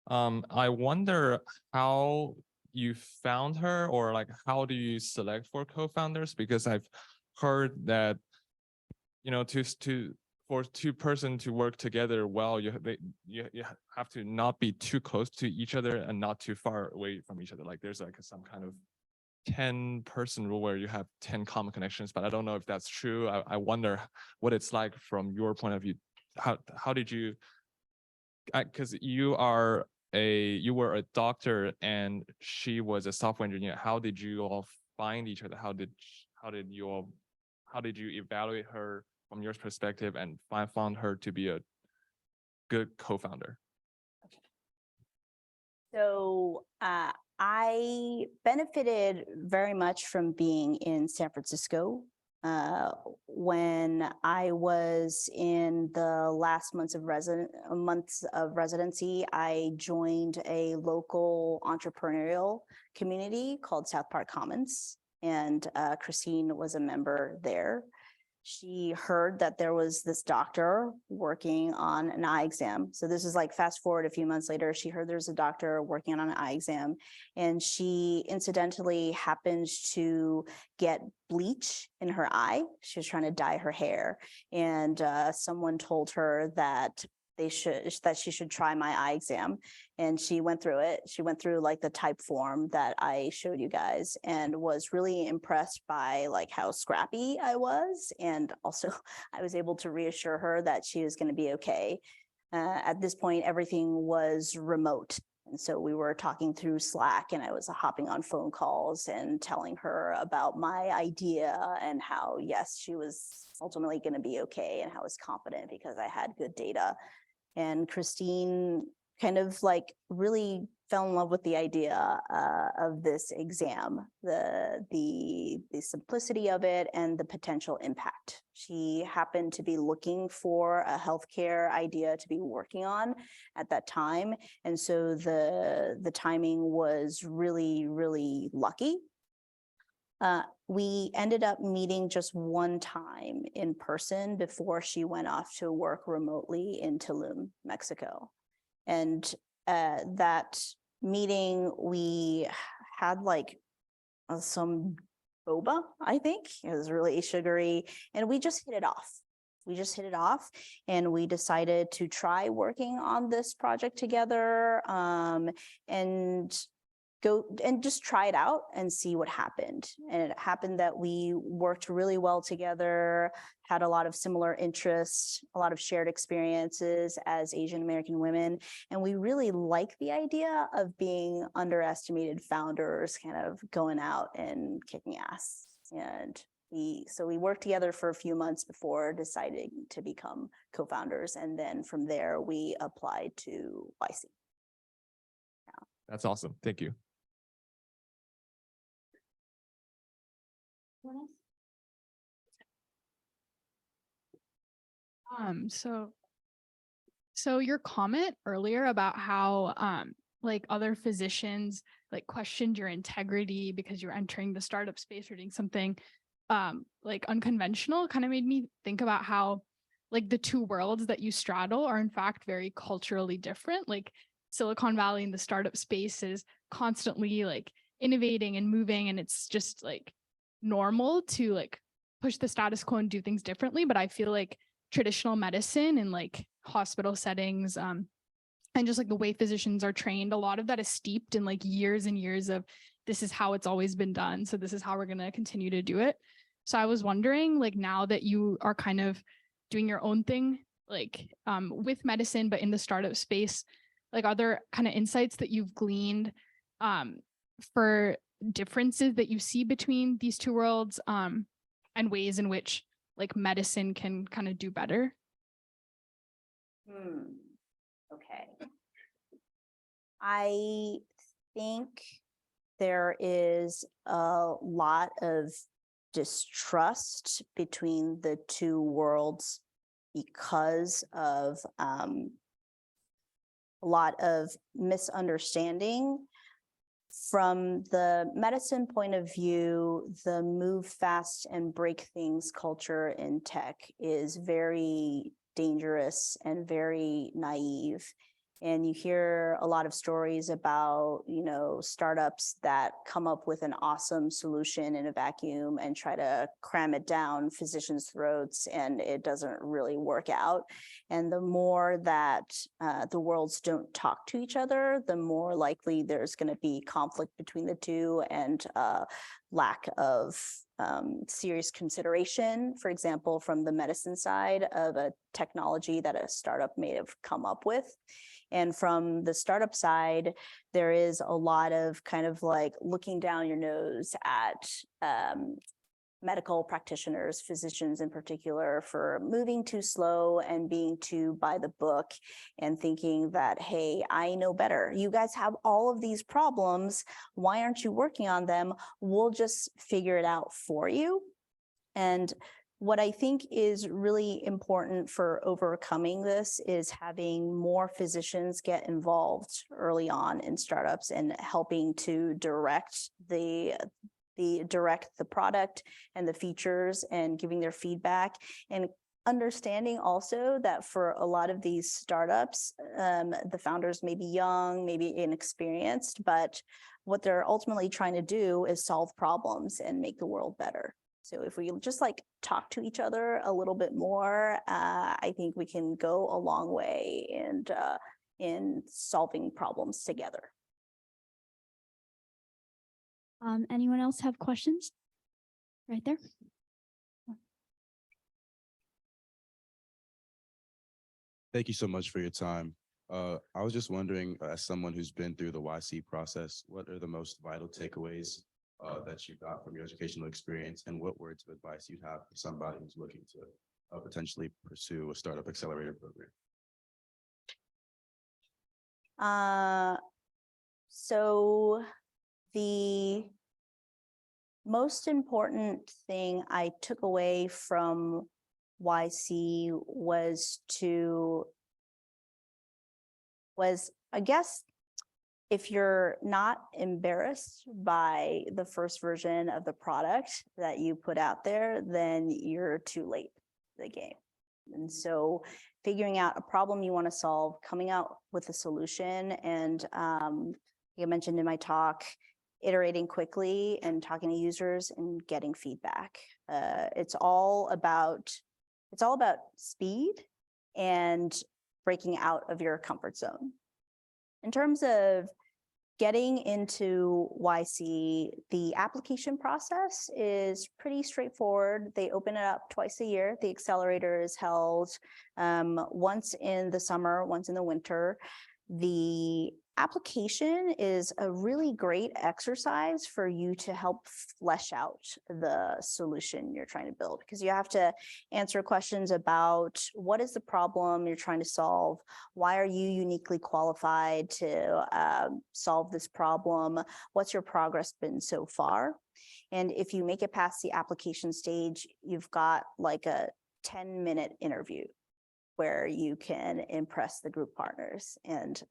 I wonder how you found her, or like how do you select for co-founders? Because I've heard that, for two persons to work together well, you have to not be too close to each other and not too far away from each other. Like there's like some kind of 10-person rule where you have 10 common connections, but I don't know if that's true. I wonder what it's like from your point of view. How did you, because you were a doctor and she was a software engineer. How did you all find each other? How did you evaluate her from your perspective and found her to be a good co-founder? Okay. So I benefited very much from being in San Francisco. When I was in the last months of residency, I joined a local entrepreneurial community called South Park Commons, and Christine was a member there. She heard that there was this doctor working on an eye exam. So this is like fast forward a few months later, she heard there's a doctor working on an eye exam, and she incidentally happened to get bleach in her eye. She was trying to dye her hair, and someone told her that she should try my eye exam, and she went through it. She went through like the type form that I showed you guys and was really impressed by like how scrappy I was, and also I was able to reassure her that she was going to be okay. At this point, everything was remote, and so we were talking through Slack, and I was hopping on phone calls and telling her about my idea and how yes, she was ultimately going to be okay, and how I was confident because I had good data. And Christine kind of like really fell in love with the idea of this exam, the simplicity of it and the potential impact. She happened to be looking for a healthcare idea to be working on at that time. And so the timing was really, really lucky. We ended up meeting just one time in person before she went off to work remotely in Tulum, Mexico. And that meeting, we had like some boba, I think. It was really sugary, and we just hit it off. And we decided to try working on this project together, and go and just try it out and see what happened. And it happened that we worked really well together, had a lot of similar interests, a lot of shared experiences as Asian American women. And we really like the idea of being underestimated founders, kind of going out and kicking ass. And we worked together for a few months before deciding to become co-founders. And then from there, we applied to YC. That's awesome. Thank you. So your comment earlier about how like other physicians like questioned your integrity because you're entering the startup space or doing something like unconventional kind of made me think about how like the two worlds that you straddle are in fact very culturally different. Like Silicon Valley in the startup space is constantly like innovating and moving, and it's just like normal to like push the status quo and do things differently. But I feel like traditional medicine and like hospital settings and just like the way physicians are trained, a lot of that is steeped in like years and years of this is how it's always been done, so this is how we're going to continue to do it. So I was wondering, like, now that you are kind of doing your own thing, like with medicine, but in the startup space, like are there kind of insights that you've gleaned for differences that you see between these two worlds and ways in which like medicine can kind of do better? Okay. I think there is a lot of distrust between the two worlds because of a lot of misunderstanding. From the medicine point of view, the move fast and break things culture in tech is very dangerous and very naive. And you hear a lot of stories about, you know, startups that come up with an awesome solution in a vacuum and try to cram it down physicians' throats, and it doesn't really work out. And the more that the worlds don't talk to each other, the more likely there's going to be conflict between the two and lack of serious consideration, for example, from the medicine side of a technology that a startup may have come up with. And from the startup side, there is a lot of kind of like looking down your nose at medical practitioners, physicians in particular, for moving too slow and being too by the book and thinking that, hey, I know better. You guys have all of these problems. Why aren't you working on them? We'll just figure it out for you. And what I think is really important for overcoming this is having more physicians get involved early on in startups and helping to direct the product and the features and giving their feedback, and understanding also that for a lot of these startups, the founders may be young, maybe inexperienced, but what they're ultimately trying to do is solve problems and make the world better. So if we just like talk to each other a little bit more, I think we can go a long way in solving problems together. Anyone else have questions? Right there. Thank you so much for your time. I was just wondering, as someone who's been through the YC process, what are the most vital takeaways that you got from your educational experience, and what words of advice you'd have for somebody who's looking to potentially pursue a startup accelerator program? So the most important thing I took away from YC was, I guess, if you're not embarrassed by the first version of the product that you put out there, then you're too late to the game. And so figuring out a problem you want to solve, coming out with a solution, and like I mentioned in my talk, iterating quickly and talking to users and getting feedback. It's all about speed and breaking out of your comfort zone. In terms of getting into YC, the application process is pretty straightforward. They open it up twice a year. The accelerator is held once in the summer, once in the winter. The application is a really great exercise for you to help flesh out the solution you're trying to build, because you have to answer questions about what is the problem you're trying to solve, why are you uniquely qualified to solve this problem, what's your progress been so far. And if you make it past the application stage, you've got like a 10-minute interview where you can impress the group partners. And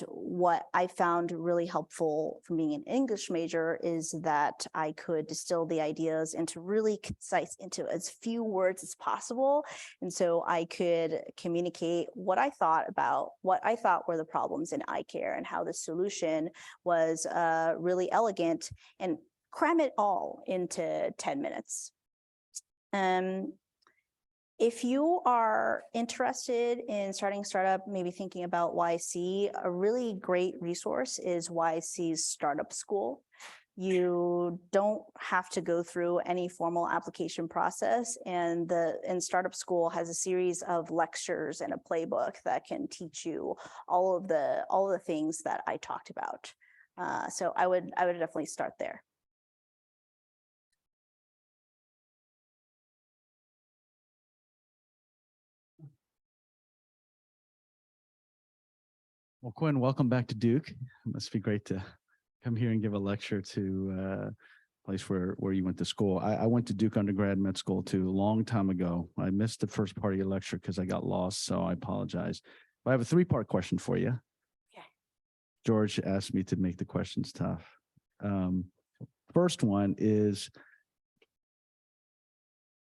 what I found really helpful from being an English major is that I could distill the ideas into really concise, into as few words as possible. And so I could communicate what I thought were the problems in eye care and how the solution was really elegant, and cram it all into 10 minutes. If you are interested in starting a startup, maybe thinking about YC, a really great resource is YC's Startup School. You don't have to go through any formal application process, and Startup School has a series of lectures and a playbook that can teach you all of the things that I talked about. So I would definitely start there. Well, Quinn, welcome back to Duke. It must be great to come here and give a lecture to a place where you went to school. I went to Duke undergrad med school too, a long time ago. I missed the first part of your lecture because I got lost, so I apologize. But I have a 3-part question for you. Okay. George asked me to make the questions tough. First one is,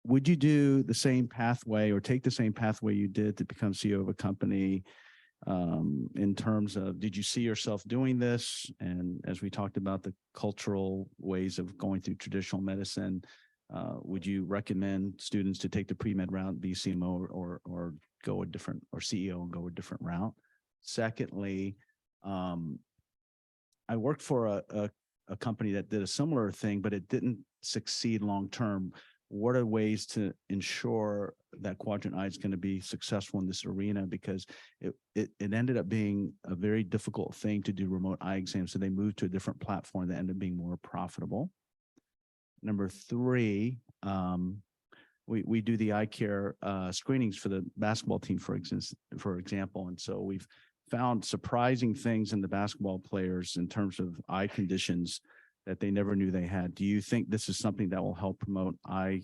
would you do the same pathway or take the same pathway you did to become CEO of a company? In terms of, did you see yourself doing this? And as we talked about the cultural ways of going through traditional medicine, would you recommend students to take the pre-med route, be CMO or go a different, or CEO and go a different route? Secondly, I worked for a company that did a similar thing, but it didn't succeed long-term. What are ways to ensure that Quadrant Eye is going to be successful in this arena? Because it ended up being a very difficult thing to do remote eye exams. So they moved to a different platform that ended up being more profitable. Number 3, we do the eye care screenings for the basketball team, for example. And so we've found surprising things in the basketball players in terms of eye conditions that they never knew they had. Do you think this is something that will help promote eye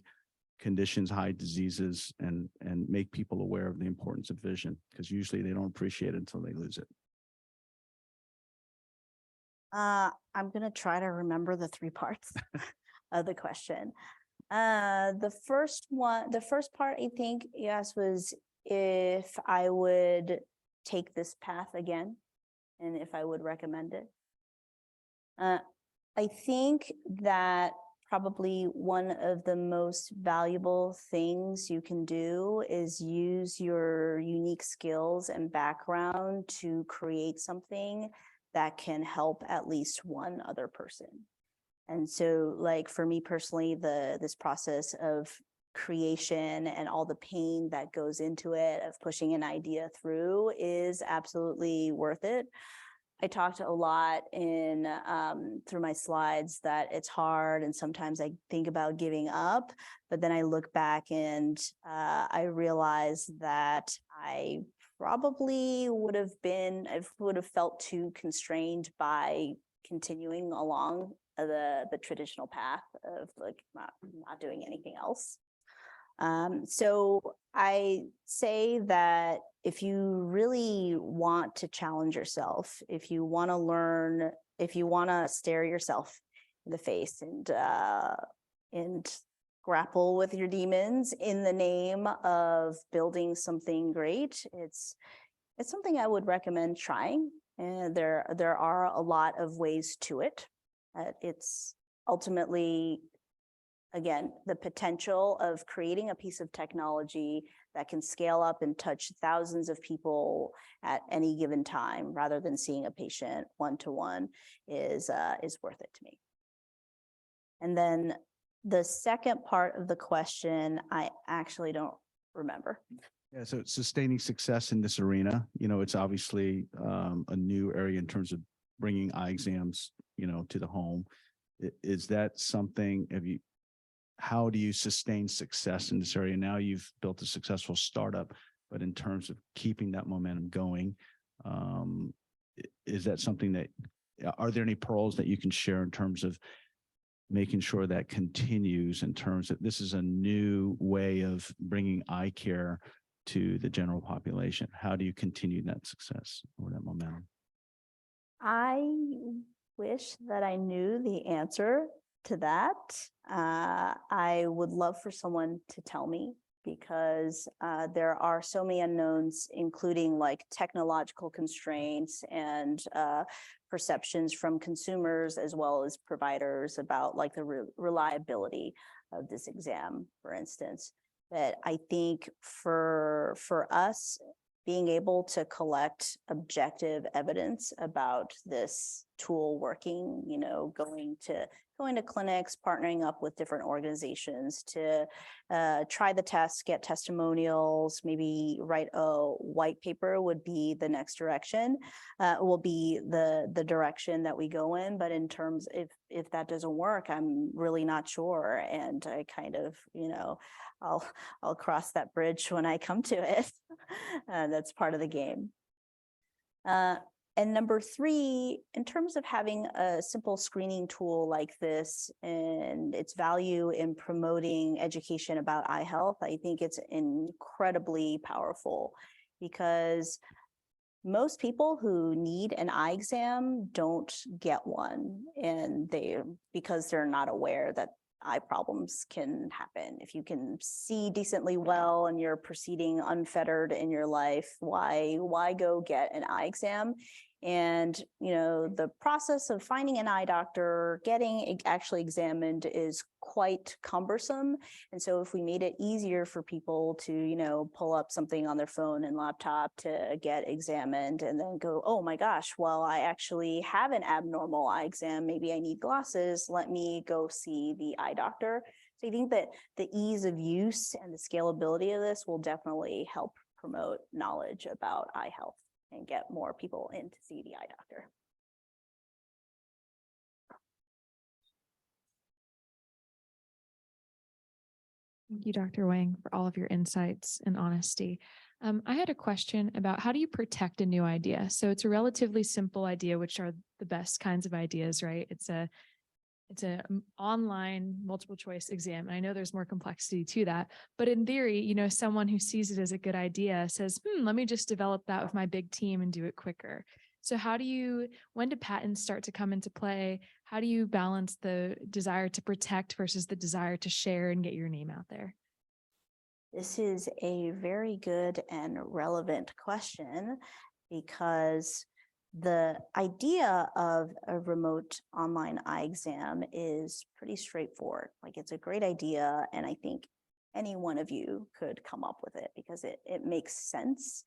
conditions, eye diseases, and make people aware of the importance of vision? Because usually they don't appreciate it until they lose it. I'm going to try to remember the 3 parts of the question. The first part I think you asked was if I would take this path again and if I would recommend it. I think that probably one of the most valuable things you can do is use your unique skills and background to create something that can help at least one other person. And so, like, for me personally, this process of creation and all the pain that goes into it, of pushing an idea through, is absolutely worth it. I talked a lot through my slides that it's hard, and sometimes I think about giving up, but then I look back and I realize that I probably would have felt too constrained by continuing along the traditional path of like not doing anything else. So I say that if you really want to challenge yourself, if you want to learn, if you want to stare yourself in the face and grapple with your demons in the name of building something great, it's something I would recommend trying. And there are a lot of ways to it. It's ultimately, again, the potential of creating a piece of technology that can scale up and touch thousands of people at any given time, rather than seeing a patient one-to-one, is worth it to me. And then the second part of the question, I actually don't remember. Yeah, so sustaining success in this arena, it's obviously a new area in terms of bringing eye exams, to the home. Is that something, how do you sustain success in this area? Now you've built a successful startup, but in terms of keeping that momentum going, is that something that, are there any pearls that you can share in terms of making sure that continues, in terms of this is a new way of bringing eye care to the general population? How do you continue that success or that momentum? I wish that I knew the answer to that. I would love for someone to tell me, because there are so many unknowns, including like technological constraints and perceptions from consumers as well as providers about like the reliability of this exam, for instance. That I think for us, being able to collect objective evidence about this tool working, going to clinics, partnering up with different organizations to try the test, get testimonials, maybe write a white paper would be the next direction, will be the direction that we go in. But in terms, if that doesn't work, I'm really not sure. And I kind of, I'll cross that bridge when I come to it. That's part of the game. And number three, in terms of having a simple screening tool like this and its value in promoting education about eye health, I think it's incredibly powerful, because most people who need an eye exam don't get one, and because they're not aware that eye problems can happen. If you can see decently well and you're proceeding unfettered in your life, why go get an eye exam? And the process of finding an eye doctor, getting actually examined, is quite cumbersome. And so if we made it easier for people to pull up something on their phone and laptop to get examined, and then go, oh my gosh, well, I actually have an abnormal eye exam, maybe I need glasses, let me go see the eye doctor. So I think that the ease of use and the scalability of this will definitely help promote knowledge about eye health and get more people in to see the eye doctor. Thank you, Dr. Wang, for all of your insights and honesty. I had a question about, how do you protect a new idea? So it's a relatively simple idea, which are the best kinds of ideas, right? It's a online multiple choice exam. And I know there's more complexity to that, but in theory, someone who sees it as a good idea says, let me just develop that with my big team and do it quicker. So when do patents start to come into play? How do you balance the desire to protect versus the desire to share and get your name out there? This is a very good and relevant question, because the idea of a remote online eye exam is pretty straightforward. Like, it's a great idea, and I think any one of you could come up with it because it makes sense.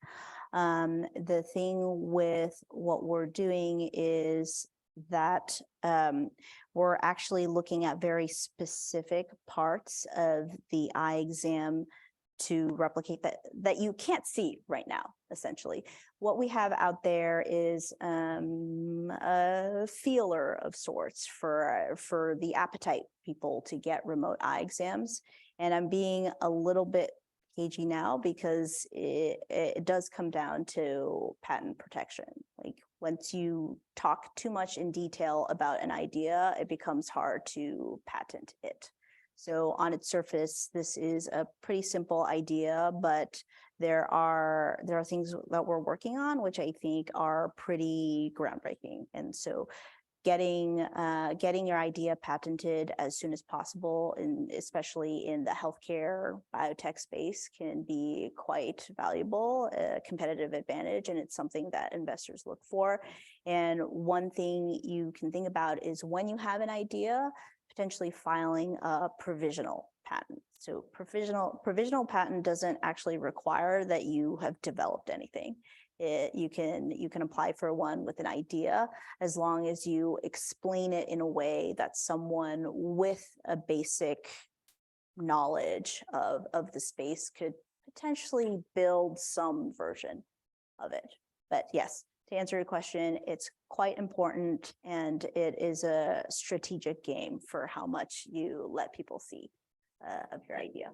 The thing with what we're doing is that we're actually looking at very specific parts of the eye exam to replicate that you can't see right now, essentially. What we have out there is a feeler of sorts for the appetite people to get remote eye exams. And I'm being a little bit cagey now because it does come down to patent protection. Like, once you talk too much in detail about an idea, it becomes hard to patent it. So on its surface, this is a pretty simple idea, but there are things that we're working on which I think are pretty groundbreaking. And so getting your idea patented as soon as possible, and especially in the healthcare biotech space, can be quite valuable, a competitive advantage, and it's something that investors look for. And one thing you can think about is when you have an idea, potentially filing a provisional patent. So provisional patent doesn't actually require that you have developed anything. You can apply for one with an idea as long as you explain it in a way that someone with a basic knowledge of the space could potentially build some version of it. But yes, to answer your question, it's quite important, and it is a strategic game for how much you let people see of your idea.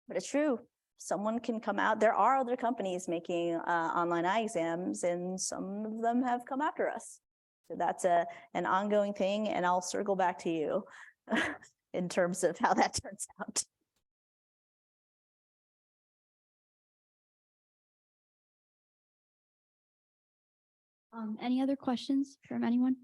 But it's true. Someone can come out. There are other companies making online eye exams, and some of them have come after us. So that's an ongoing thing, and I'll circle back to you in terms of how that turns out. Any other questions from anyone?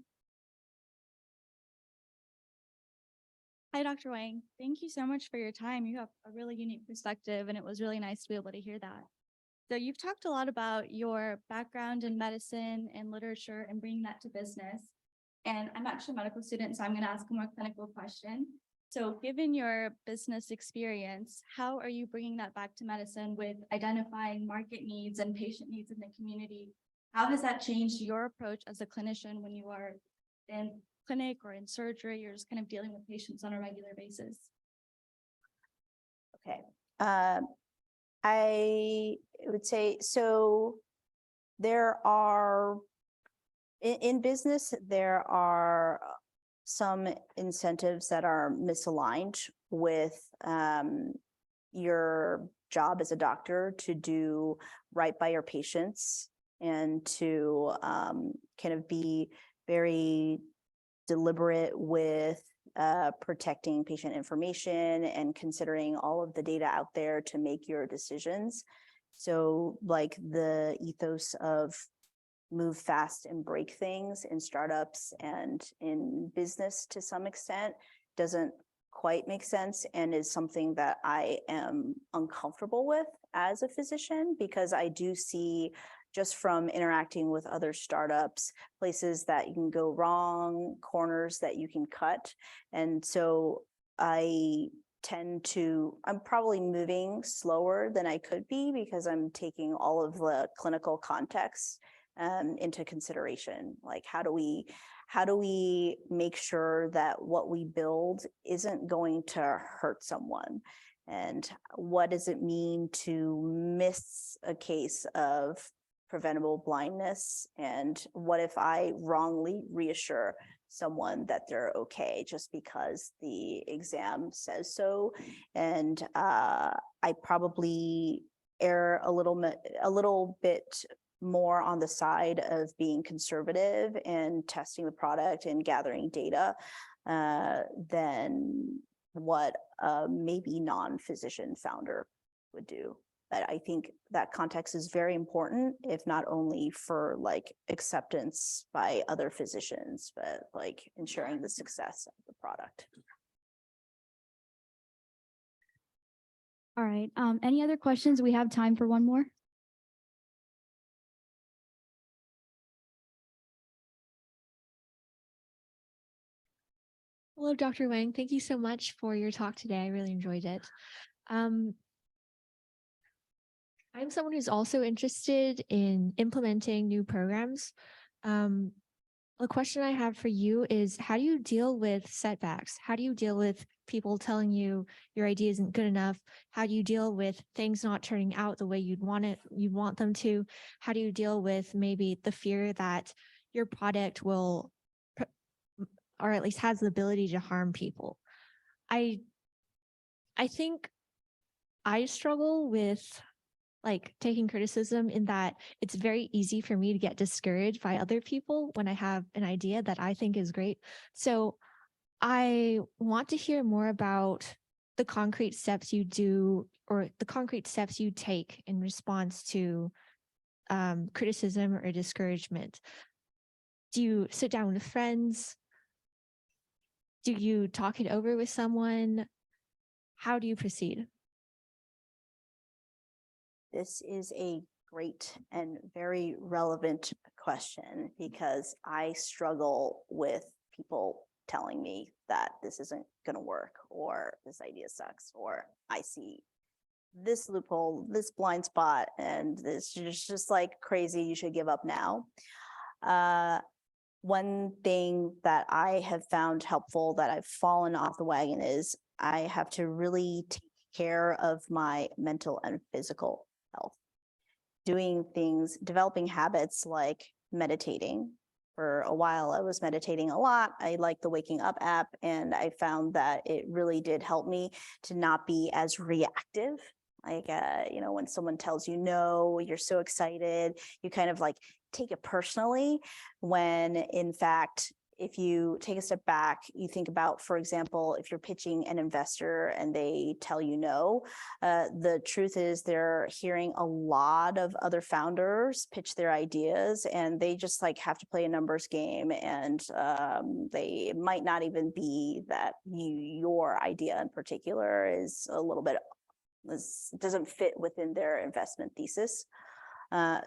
Hi, Dr. Wang. Thank you so much for your time. You have a really unique perspective, and it was really nice to be able to hear that. So you've talked a lot about your background in medicine and literature and bringing that to business. And I'm actually a medical student, so I'm going to ask a more clinical question. So given your business experience, how are you bringing that back to medicine with identifying market needs and patient needs in the community? How has that changed your approach as a clinician when you are in clinic or in surgery? You're just kind of dealing with patients on a regular basis. Okay. I would say, so there are, in business, there are some incentives that are misaligned with your job as a doctor to do right by your patients and to kind of be very deliberate with protecting patient information and considering all of the data out there to make your decisions. So like the ethos of move fast and break things in startups and in business to some extent doesn't quite make sense, and is something that I am uncomfortable with as a physician, because I do see, just from interacting with other startups, places that you can go wrong, corners that you can cut. And so I'm probably moving slower than I could be because I'm taking all of the clinical context into consideration. Like, how do we make sure that what we build isn't going to hurt someone? And what does it mean to miss a case of preventable blindness? And what if I wrongly reassure someone that they're okay just because the exam says so? And I probably err a little bit more on the side of being conservative and testing the product and gathering data than what a maybe non-physician founder would do. But I think that context is very important, if not only for like acceptance by other physicians, but like ensuring the success of the product. All right. Any other questions? We have time for one more. Hello, Dr. Wang. Thank you so much for your talk today. I really enjoyed it. I'm someone who's also interested in implementing new programs. The question I have for you is, how do you deal with setbacks? How do you deal with people telling you your idea isn't good enough? How do you deal with things not turning out the way you want them to? How do you deal with maybe the fear that your product will, or at least has the ability to harm people? I think I struggle with like taking criticism in that it's very easy for me to get discouraged by other people when I have an idea that I think is great. So I want to hear more about the concrete steps you do or the concrete steps you take in response to criticism or discouragement? Do you sit down with friends? Do you talk it over with someone? How do you proceed? This is a great and very relevant question because I struggle with people telling me that this isn't going to work or this idea sucks or I see this loophole, this blind spot, and this is just like crazy. You should give up now. One thing that I have found helpful that I've fallen off the wagon is I have to really take care of my mental and physical health. Doing things, developing habits like meditating. For a while, I was meditating a lot. I like the Waking Up app, and I found that it really did help me to not be as reactive. Like, when someone tells you no, you're so excited, you kind of like take it personally, when in fact, if you take a step back, you think about, for example, if you're pitching an investor and they tell you no, the truth is they're hearing a lot of other founders pitch their ideas and they just like have to play a numbers game, and they might not even be that your idea in particular is a little bit, doesn't fit within their investment thesis.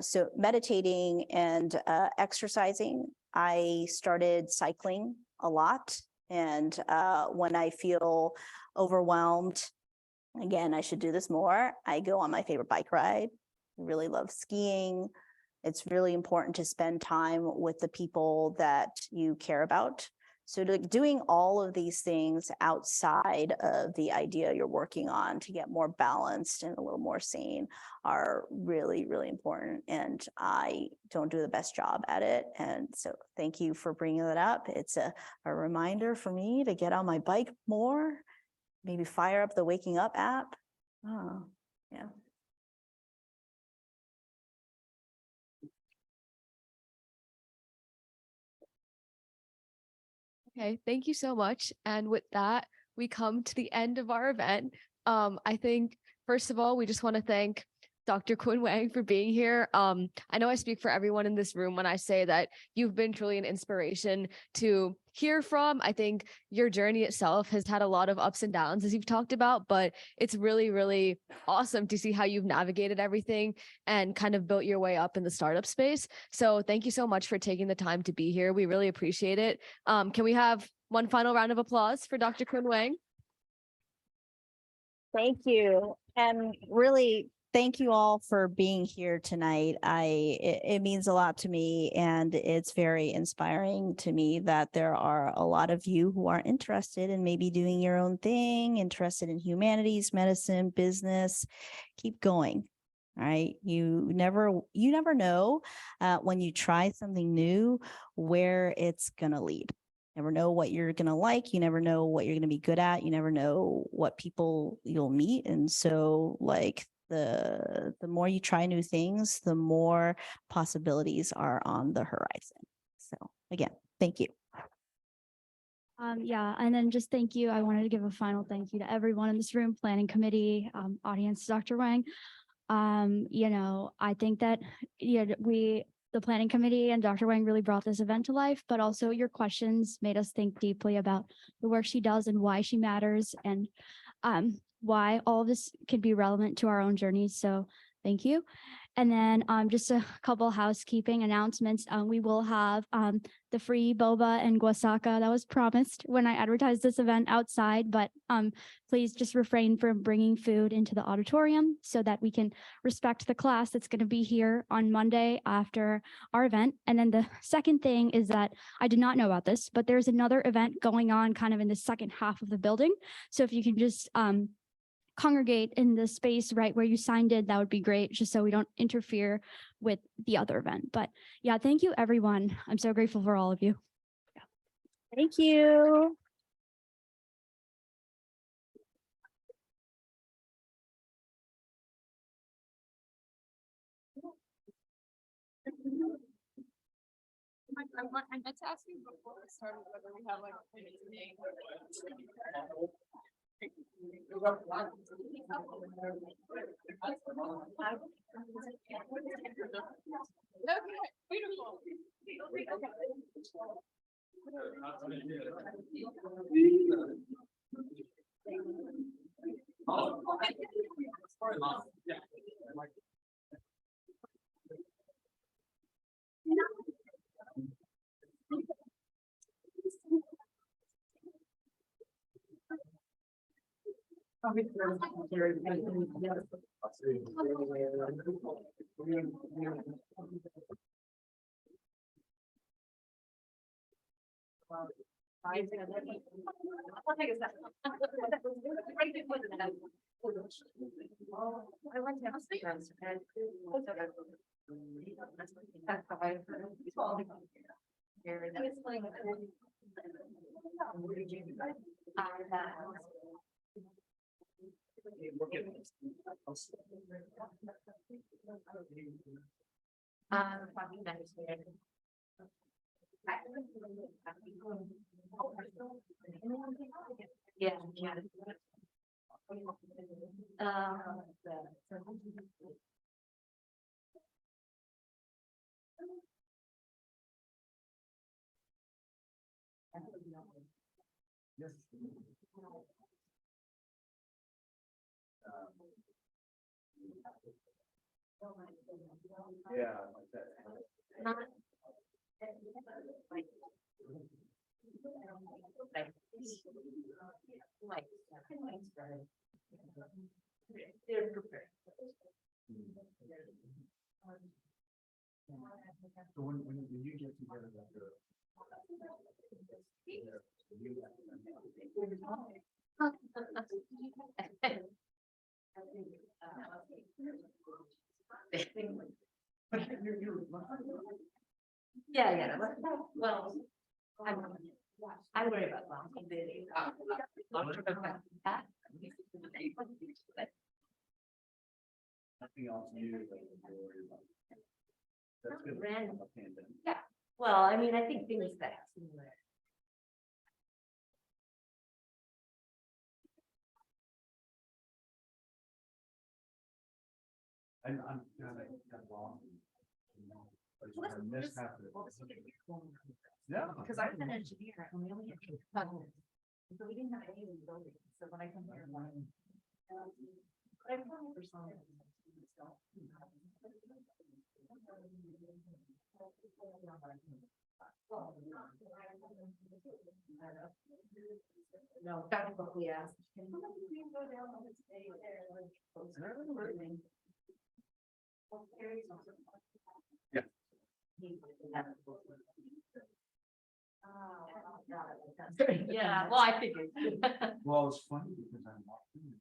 So meditating and exercising, I started cycling a lot. And when I feel overwhelmed, again, I should do this more, I go on my favorite bike ride. I really love skiing. It's really important to spend time with the people that you care about. So doing all of these things outside of the idea you're working on to get more balanced and a little more sane are really, really important. And I don't do the best job at it. And so thank you for bringing that up. It's a reminder for me to get on my bike more, maybe fire up the Waking Up app. Oh, yeah. Okay, thank you so much. And with that, we come to the end of our event. I think, first of all, we just want to thank Dr. Quinn Wang for being here. I know I speak for everyone in this room when I say that you've been truly an inspiration to hear from. I think your journey itself has had a lot of ups and downs, as you've talked about, but it's really, really awesome to see how you've navigated everything and kind of built your way up in the startup space. So thank you so much for taking the time to be here. We really appreciate it. Can we have one final round of applause for Dr. Quinn Wang? Thank you. And really, thank you all for being here tonight. It means a lot to me, and it's very inspiring to me that there are a lot of you who are interested in maybe doing your own thing, interested in humanities, medicine, business. Keep going. All right. You never know when you try something new where it's gonna lead. Never know what you're going to like. You never know what you're going to be good at. You never know what people you'll meet. And so like the more you try new things, the more possibilities are on the horizon. So again, thank you. Yeah, and then just thank you. I wanted to give a final thank you to everyone in this room, planning committee, audience, Dr. Wang. I think that the planning committee and Dr. Wang really brought this event to life, but also your questions made us think deeply about the work she does and why she matters, and why all of this can be relevant to our own journeys. So thank you. And then just a couple housekeeping announcements. We will have the free boba and guasaka that was promised when I advertised this event outside, but please just refrain from bringing food into the auditorium so that we can respect the class that's going to be here on Monday after our event. And then the second thing is that I did not know about this, but there's another event going on kind of in the second half of the building. So if you can just congregate in the space right where you signed in, that would be great, just so we don't interfere with the other event. But yeah, thank you, everyone. I'm so grateful for all of you. Yeah. Thank you. I meant to ask you before we started whether we have like a Yeah, yeah. Yeah. They're prepared. So when you get together Yeah, yeah. Well, I worry about that. nothing else new that you worry about. That's good. Random. about the pandemic. Yeah, well, I mean, I think things that. I'm kind of lost. But it's a mishap. Yeah. Because I'm an engineer and we only have two tunnels. So we didn't have any of the buildings. So when I come here, I'm for some. No, Dr. Buckley asked. Yeah. Yeah, well, I figured. Well, it's funny because I'm watching this.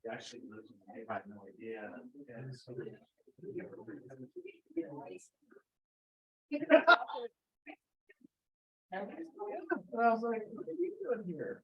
He actually lives in the I had no idea. And so I was like, what are you doing here?